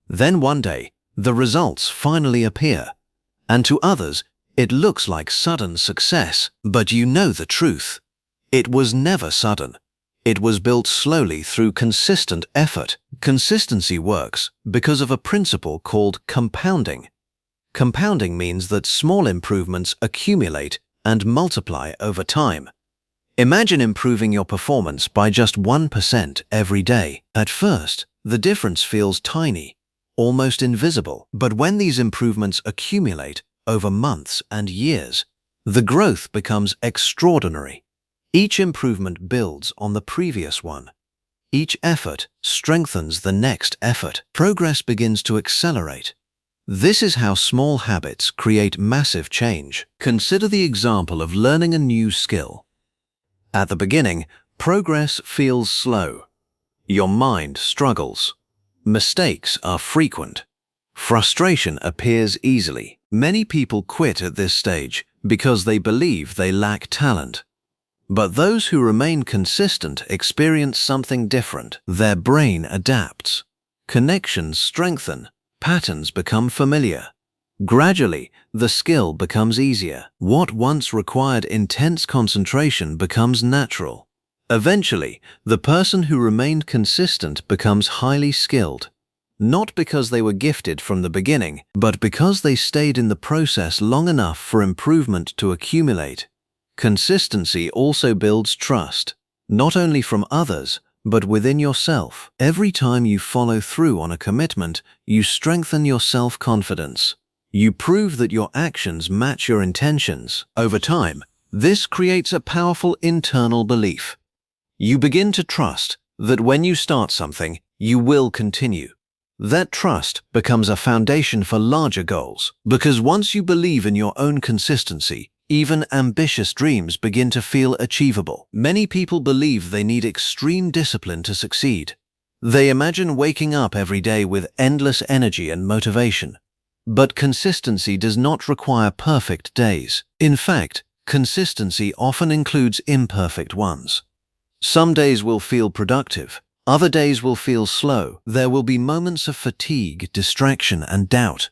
Then one day, the results finally appear. And to others, it looks like sudden success. But you know the truth. It was never sudden. It was built slowly through consistent effort. Consistency works because of a principle called compounding. Compounding means that small improvements accumulate and multiply over time. Imagine improving your performance by just 1% every day. At first, the difference feels tiny, almost invisible. But when these improvements accumulate over months and years, the growth becomes extraordinary. Each improvement builds on the previous one. Each effort strengthens the next effort. Progress begins to accelerate. This is how small habits create massive change. Consider the example of learning a new skill. At the beginning, progress feels slow. Your mind struggles. Mistakes are frequent. Frustration appears easily. Many people quit at this stage because they believe they lack talent. But those who remain consistent experience something different. Their brain adapts. Connections strengthen. Patterns become familiar. Gradually, the skill becomes easier. What once required intense concentration becomes natural. Eventually, the person who remained consistent becomes highly skilled. Not because they were gifted from the beginning, but because they stayed in the process long enough for improvement to accumulate. Consistency also builds trust, not only from others, but within yourself. Every time you follow through on a commitment, you strengthen your self-confidence. You prove that your actions match your intentions. Over time, this creates a powerful internal belief. You begin to trust that when you start something, you will continue. That trust becomes a foundation for larger goals, because once you believe in your own consistency, even ambitious dreams begin to feel achievable. Many people believe they need extreme discipline to succeed. They imagine waking up every day with endless energy and motivation. But consistency does not require perfect days. In fact, consistency often includes imperfect ones. Some days will feel productive. Other days will feel slow. There will be moments of fatigue, distraction, and doubt.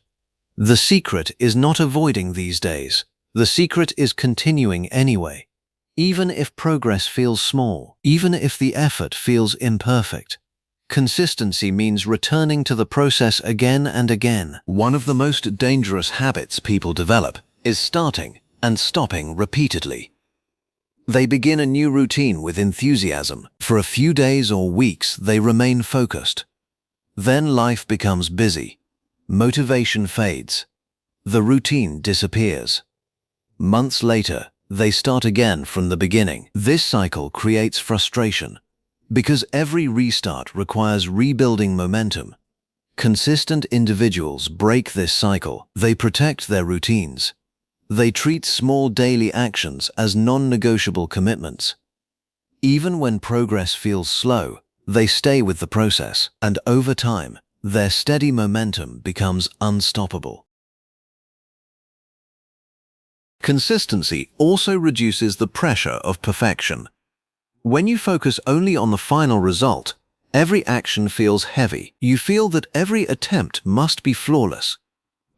The secret is not avoiding these days. The secret is continuing anyway. Even if progress feels small, even if the effort feels imperfect. Consistency means returning to the process again and again. One of the most dangerous habits people develop is starting and stopping repeatedly. They begin a new routine with enthusiasm. For a few days or weeks, they remain focused. Then life becomes busy. Motivation fades. The routine disappears. Months later, they start again from the beginning. This cycle creates frustration, because every restart requires rebuilding momentum. Consistent individuals break this cycle. They protect their routines. They treat small daily actions as non-negotiable commitments. Even when progress feels slow, they stay with the process, and over time, their steady momentum becomes unstoppable. Consistency also reduces the pressure of perfection. When you focus only on the final result, Every action feels heavy. You feel that every attempt must be flawless.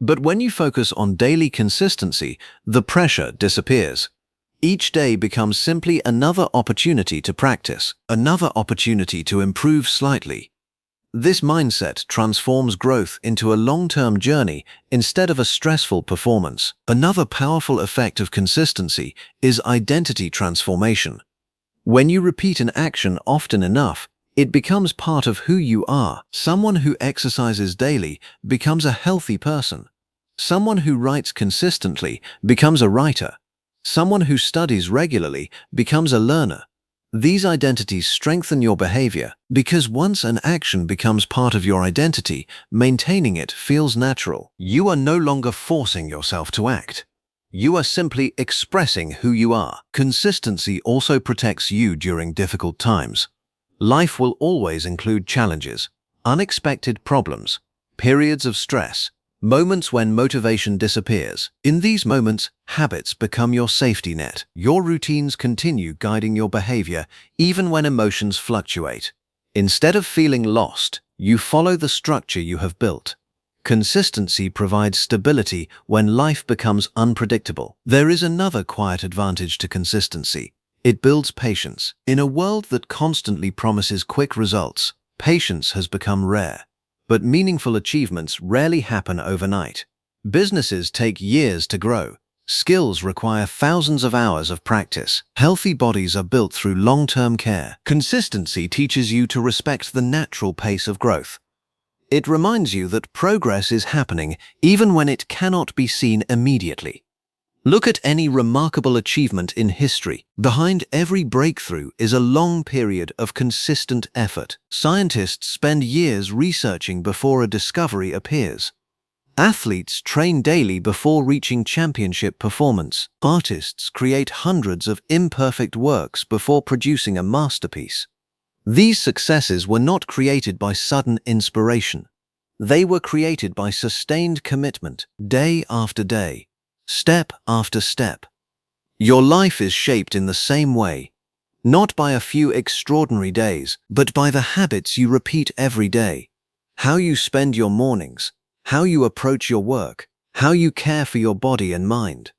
But when you focus on daily consistency, the pressure disappears. Each day becomes simply another opportunity to practice, another opportunity to improve slightly. This mindset transforms growth into a long-term journey instead of a stressful performance. Another powerful effect of consistency is identity transformation. When you repeat an action often enough, it becomes part of who you are. Someone who exercises daily becomes a healthy person. Someone who writes consistently becomes a writer. Someone who studies regularly becomes a learner. These identities strengthen your behavior because once an action becomes part of your identity, maintaining it feels natural. You are no longer forcing yourself to act. You are simply expressing who you are. Consistency also protects you during difficult times. Life will always include challenges, unexpected problems, periods of stress, moments when motivation disappears. In these moments, habits become your safety net. Your routines continue guiding your behavior even when emotions fluctuate. Instead of feeling lost, you follow the structure you have built. Consistency provides stability when life becomes unpredictable. There is another quiet advantage to consistency. It builds patience. In a world that constantly promises quick results, patience has become rare. But meaningful achievements rarely happen overnight. Businesses take years to grow. Skills require thousands of hours of practice. Healthy bodies are built through long-term care. Consistency teaches you to respect the natural pace of growth. It reminds you that progress is happening even when it cannot be seen immediately. Look at any remarkable achievement in history. Behind every breakthrough is a long period of consistent effort. Scientists spend years researching before a discovery appears. Athletes train daily before reaching championship performance. Artists create hundreds of imperfect works before producing a masterpiece. These successes were not created by sudden inspiration. They were created by sustained commitment, day after day. Step after step. Your life is shaped in the same way, not by a few extraordinary days, but by the habits you repeat every day. How you spend your mornings, how you approach your work, how you care for your body and mind.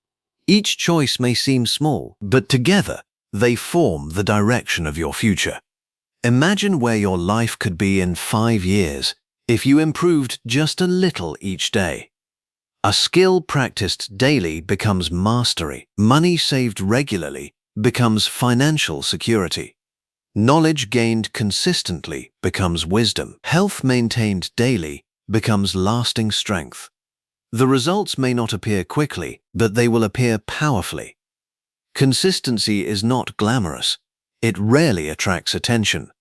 Each choice may seem small, but together they form the direction of your future. Imagine where your life could be in 5 years if you improved just a little each day. A skill practiced daily becomes mastery. Money saved regularly becomes financial security. Knowledge gained consistently becomes wisdom. Health maintained daily becomes lasting strength. The results may not appear quickly, but they will appear powerfully. Consistency is not glamorous. It rarely attracts attention.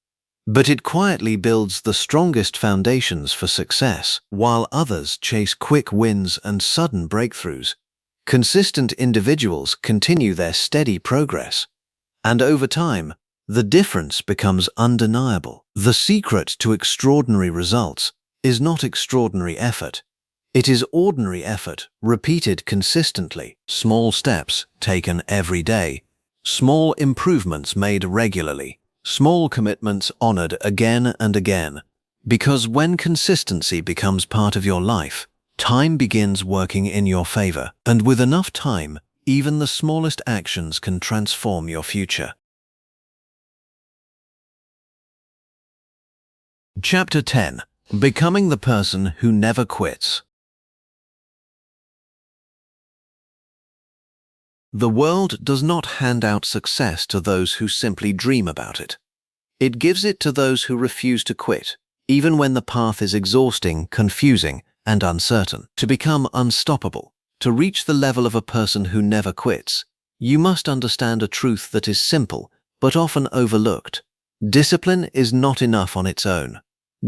But it quietly builds the strongest foundations for success. While others chase quick wins and sudden breakthroughs, consistent individuals continue their steady progress. And over time, the difference becomes undeniable. The secret to extraordinary results is not extraordinary effort. It is ordinary effort, repeated consistently. Small steps taken every day. Small improvements made regularly. Small commitments honored again and again. Because when consistency becomes part of your life, time begins working in your favor. And with enough time, even the smallest actions can transform your future. Chapter 10. Becoming the person who never quits. The world does not hand out success to those who simply dream about it. It gives it to those who refuse to quit, even when the path is exhausting, confusing, and uncertain. To become unstoppable, to reach the level of a person who never quits, you must understand a truth that is simple, but often overlooked. Discipline is not enough on its own.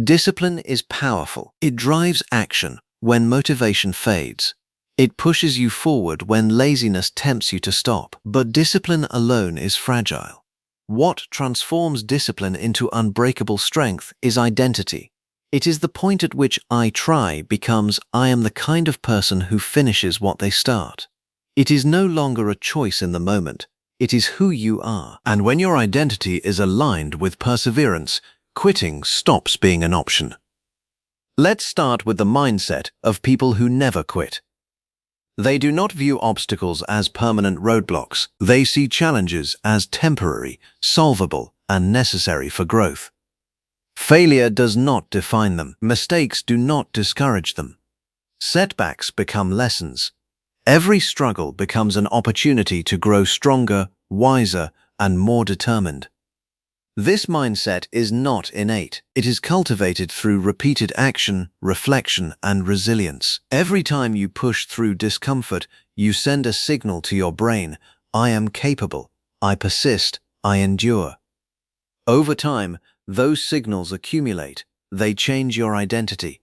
Discipline is powerful. It drives action when motivation fades. It pushes you forward when laziness tempts you to stop. But discipline alone is fragile. What transforms discipline into unbreakable strength is identity. It is the point at which I try becomes I am the kind of person who finishes what they start. It is no longer a choice in the moment. It is who you are. And when your identity is aligned with perseverance, quitting stops being an option. Let's start with the mindset of people who never quit. They do not view obstacles as permanent roadblocks. They see challenges as temporary, solvable, and necessary for growth. Failure does not define them. Mistakes do not discourage them. Setbacks become lessons. Every struggle becomes an opportunity to grow stronger, wiser, and more determined. This mindset is not innate. It is cultivated through repeated action, reflection, and resilience. Every time you push through discomfort, you send a signal to your brain, I am capable, I persist, I endure. Over time, those signals accumulate. They change your identity.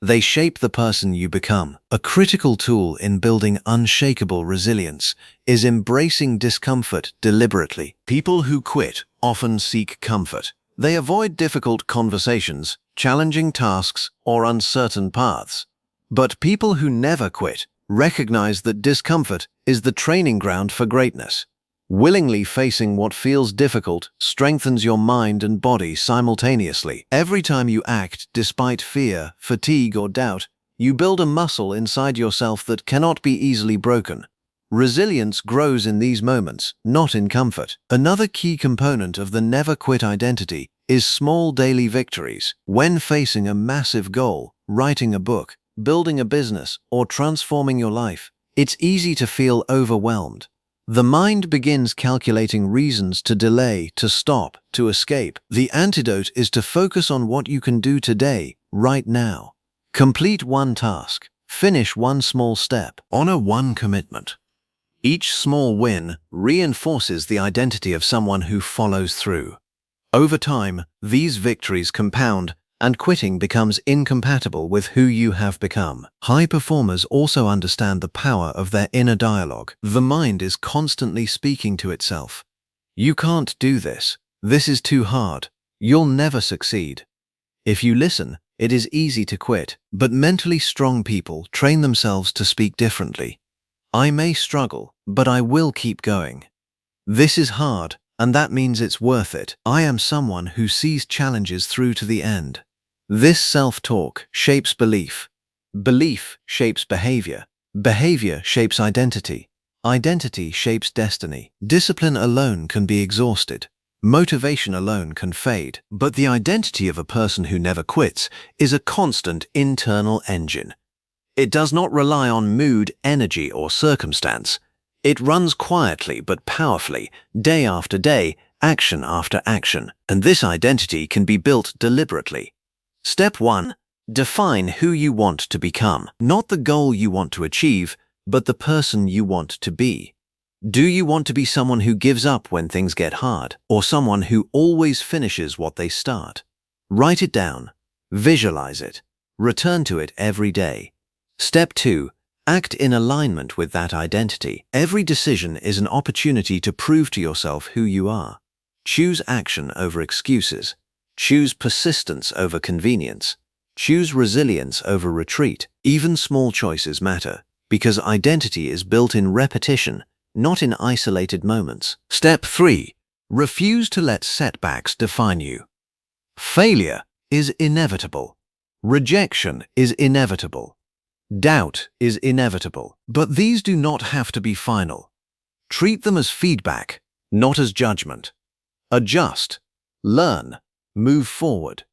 They shape the person you become. A critical tool in building unshakable resilience is embracing discomfort deliberately. People who quit often seek comfort. They avoid difficult conversations, challenging tasks, or uncertain paths. But people who never quit recognize that discomfort is the training ground for greatness. Willingly facing what feels difficult strengthens your mind and body simultaneously. Every time you act despite fear, fatigue, or doubt, you build a muscle inside yourself that cannot be easily broken. Resilience grows in these moments, not in comfort. Another key component of the never quit identity is small daily victories. When facing a massive goal, writing a book, building a business, or transforming your life, it's easy to feel overwhelmed. The mind begins calculating reasons to delay, to stop, to escape. The antidote is to focus on what you can do today, right now. Complete one task. Finish one small step. Honor one commitment. Each small win reinforces the identity of someone who follows through. Over time, these victories compound, and quitting becomes incompatible with who you have become. High performers also understand the power of their inner dialogue. The mind is constantly speaking to itself. You can't do this. This is too hard. You'll never succeed. If you listen, it is easy to quit, but mentally strong people train themselves to speak differently. I may struggle, but I will keep going. This is hard, and that means it's worth it. I am someone who sees challenges through to the end. This self-talk shapes belief. Belief shapes behavior. Behavior shapes identity. Identity shapes destiny. Discipline alone can be exhausted. Motivation alone can fade. But the identity of a person who never quits is a constant internal engine. It does not rely on mood, energy, or circumstance. It runs quietly but powerfully, day after day, action after action. And this identity can be built deliberately. Step 1. Define who you want to become. Not the goal you want to achieve, but the person you want to be. Do you want to be someone who gives up when things get hard, or someone who always finishes what they start? Write it down. Visualize it. Return to it every day. Step 2. Act in alignment with that identity. Every decision is an opportunity to prove to yourself who you are. Choose action over excuses. Choose persistence over convenience. Choose resilience over retreat. Even small choices matter, because identity is built in repetition, not in isolated moments. Step 3. Refuse to let setbacks define you. Failure is inevitable. Rejection is inevitable. Doubt is inevitable. But these do not have to be final. Treat them as feedback, not as judgment. Adjust. Learn. Move forward.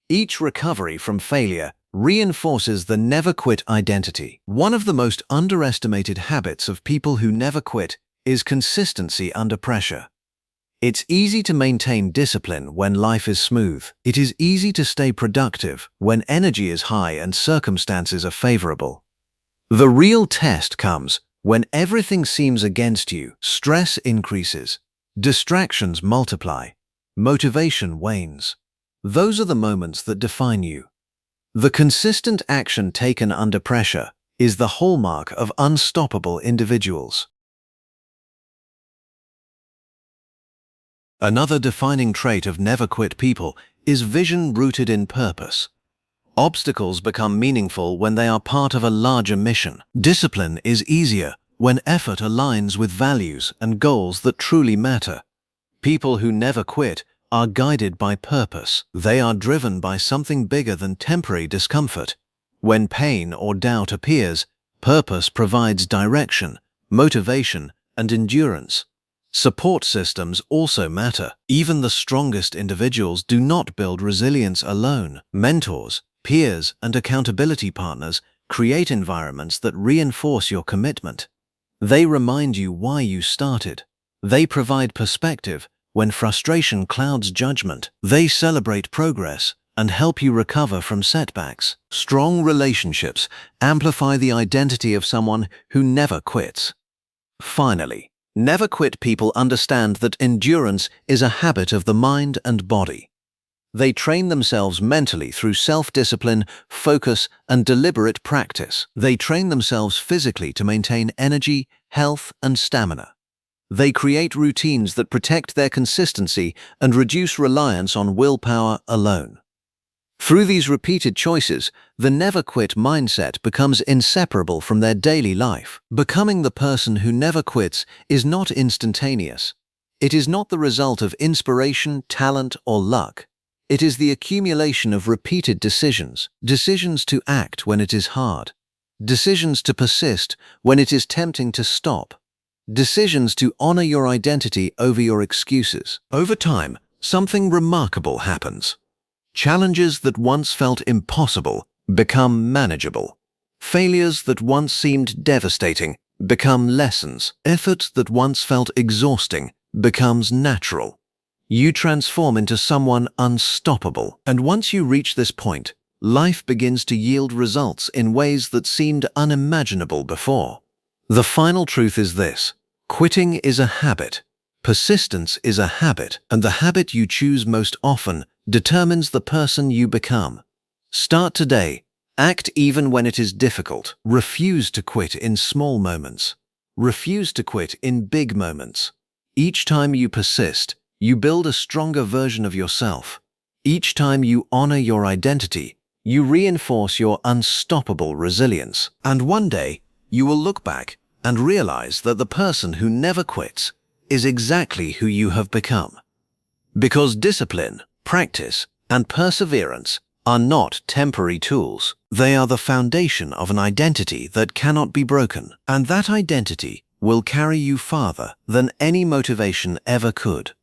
Each recovery from failure reinforces the never quit identity. One of the most underestimated habits of people who never quit is consistency under pressure. It's easy to maintain discipline when life is smooth. It is easy to stay productive when energy is high and circumstances are favorable. The real test comes when everything seems against you. Stress increases. Distractions multiply. Motivation wanes. Those are the moments that define you. The consistent action taken under pressure is the hallmark of unstoppable individuals. Another defining trait of never quit people is vision rooted in purpose. Obstacles become meaningful when they are part of a larger mission. Discipline is easier when effort aligns with values and goals that truly matter. People who never quit are guided by purpose. They are driven by something bigger than temporary discomfort. When pain or doubt appears, purpose provides direction, motivation, and endurance. Support systems also matter. Even the strongest individuals do not build resilience alone. Mentors, peers, and accountability partners create environments that reinforce your commitment. They remind you why you started. They provide perspective when frustration clouds judgment. They celebrate progress and help you recover from setbacks. Strong relationships amplify the identity of someone who never quits. Finally, never quit people understand that endurance is a habit of the mind and body. They train themselves mentally through self-discipline, focus, and deliberate practice. They train themselves physically to maintain energy, health, and stamina. They create routines that protect their consistency and reduce reliance on willpower alone. Through these repeated choices, the never-quit mindset becomes inseparable from their daily life. Becoming the person who never quits is not instantaneous. It is not the result of inspiration, talent, or luck. It is the accumulation of repeated decisions to act when it is hard, decisions to persist when it is tempting to stop, decisions to honor your identity over your excuses. Over time, something remarkable happens. Challenges that once felt impossible become manageable. Failures that once seemed devastating become lessons. Effort that once felt exhausting becomes natural. You transform into someone unstoppable. And once you reach this point, life begins to yield results in ways that seemed unimaginable before. The final truth is this: quitting is a habit. Persistence is a habit, and the habit you choose most often determines the person you become. Start today. Act even when it is difficult. Refuse to quit in small moments. Refuse to quit in big moments. Each time you persist, you build a stronger version of yourself. Each time you honor your identity, you reinforce your unstoppable resilience. And one day, you will look back and realize that the person who never quits is exactly who you have become. Because discipline, practice, and perseverance are not temporary tools. They are the foundation of an identity that cannot be broken. And that identity will carry you farther than any motivation ever could.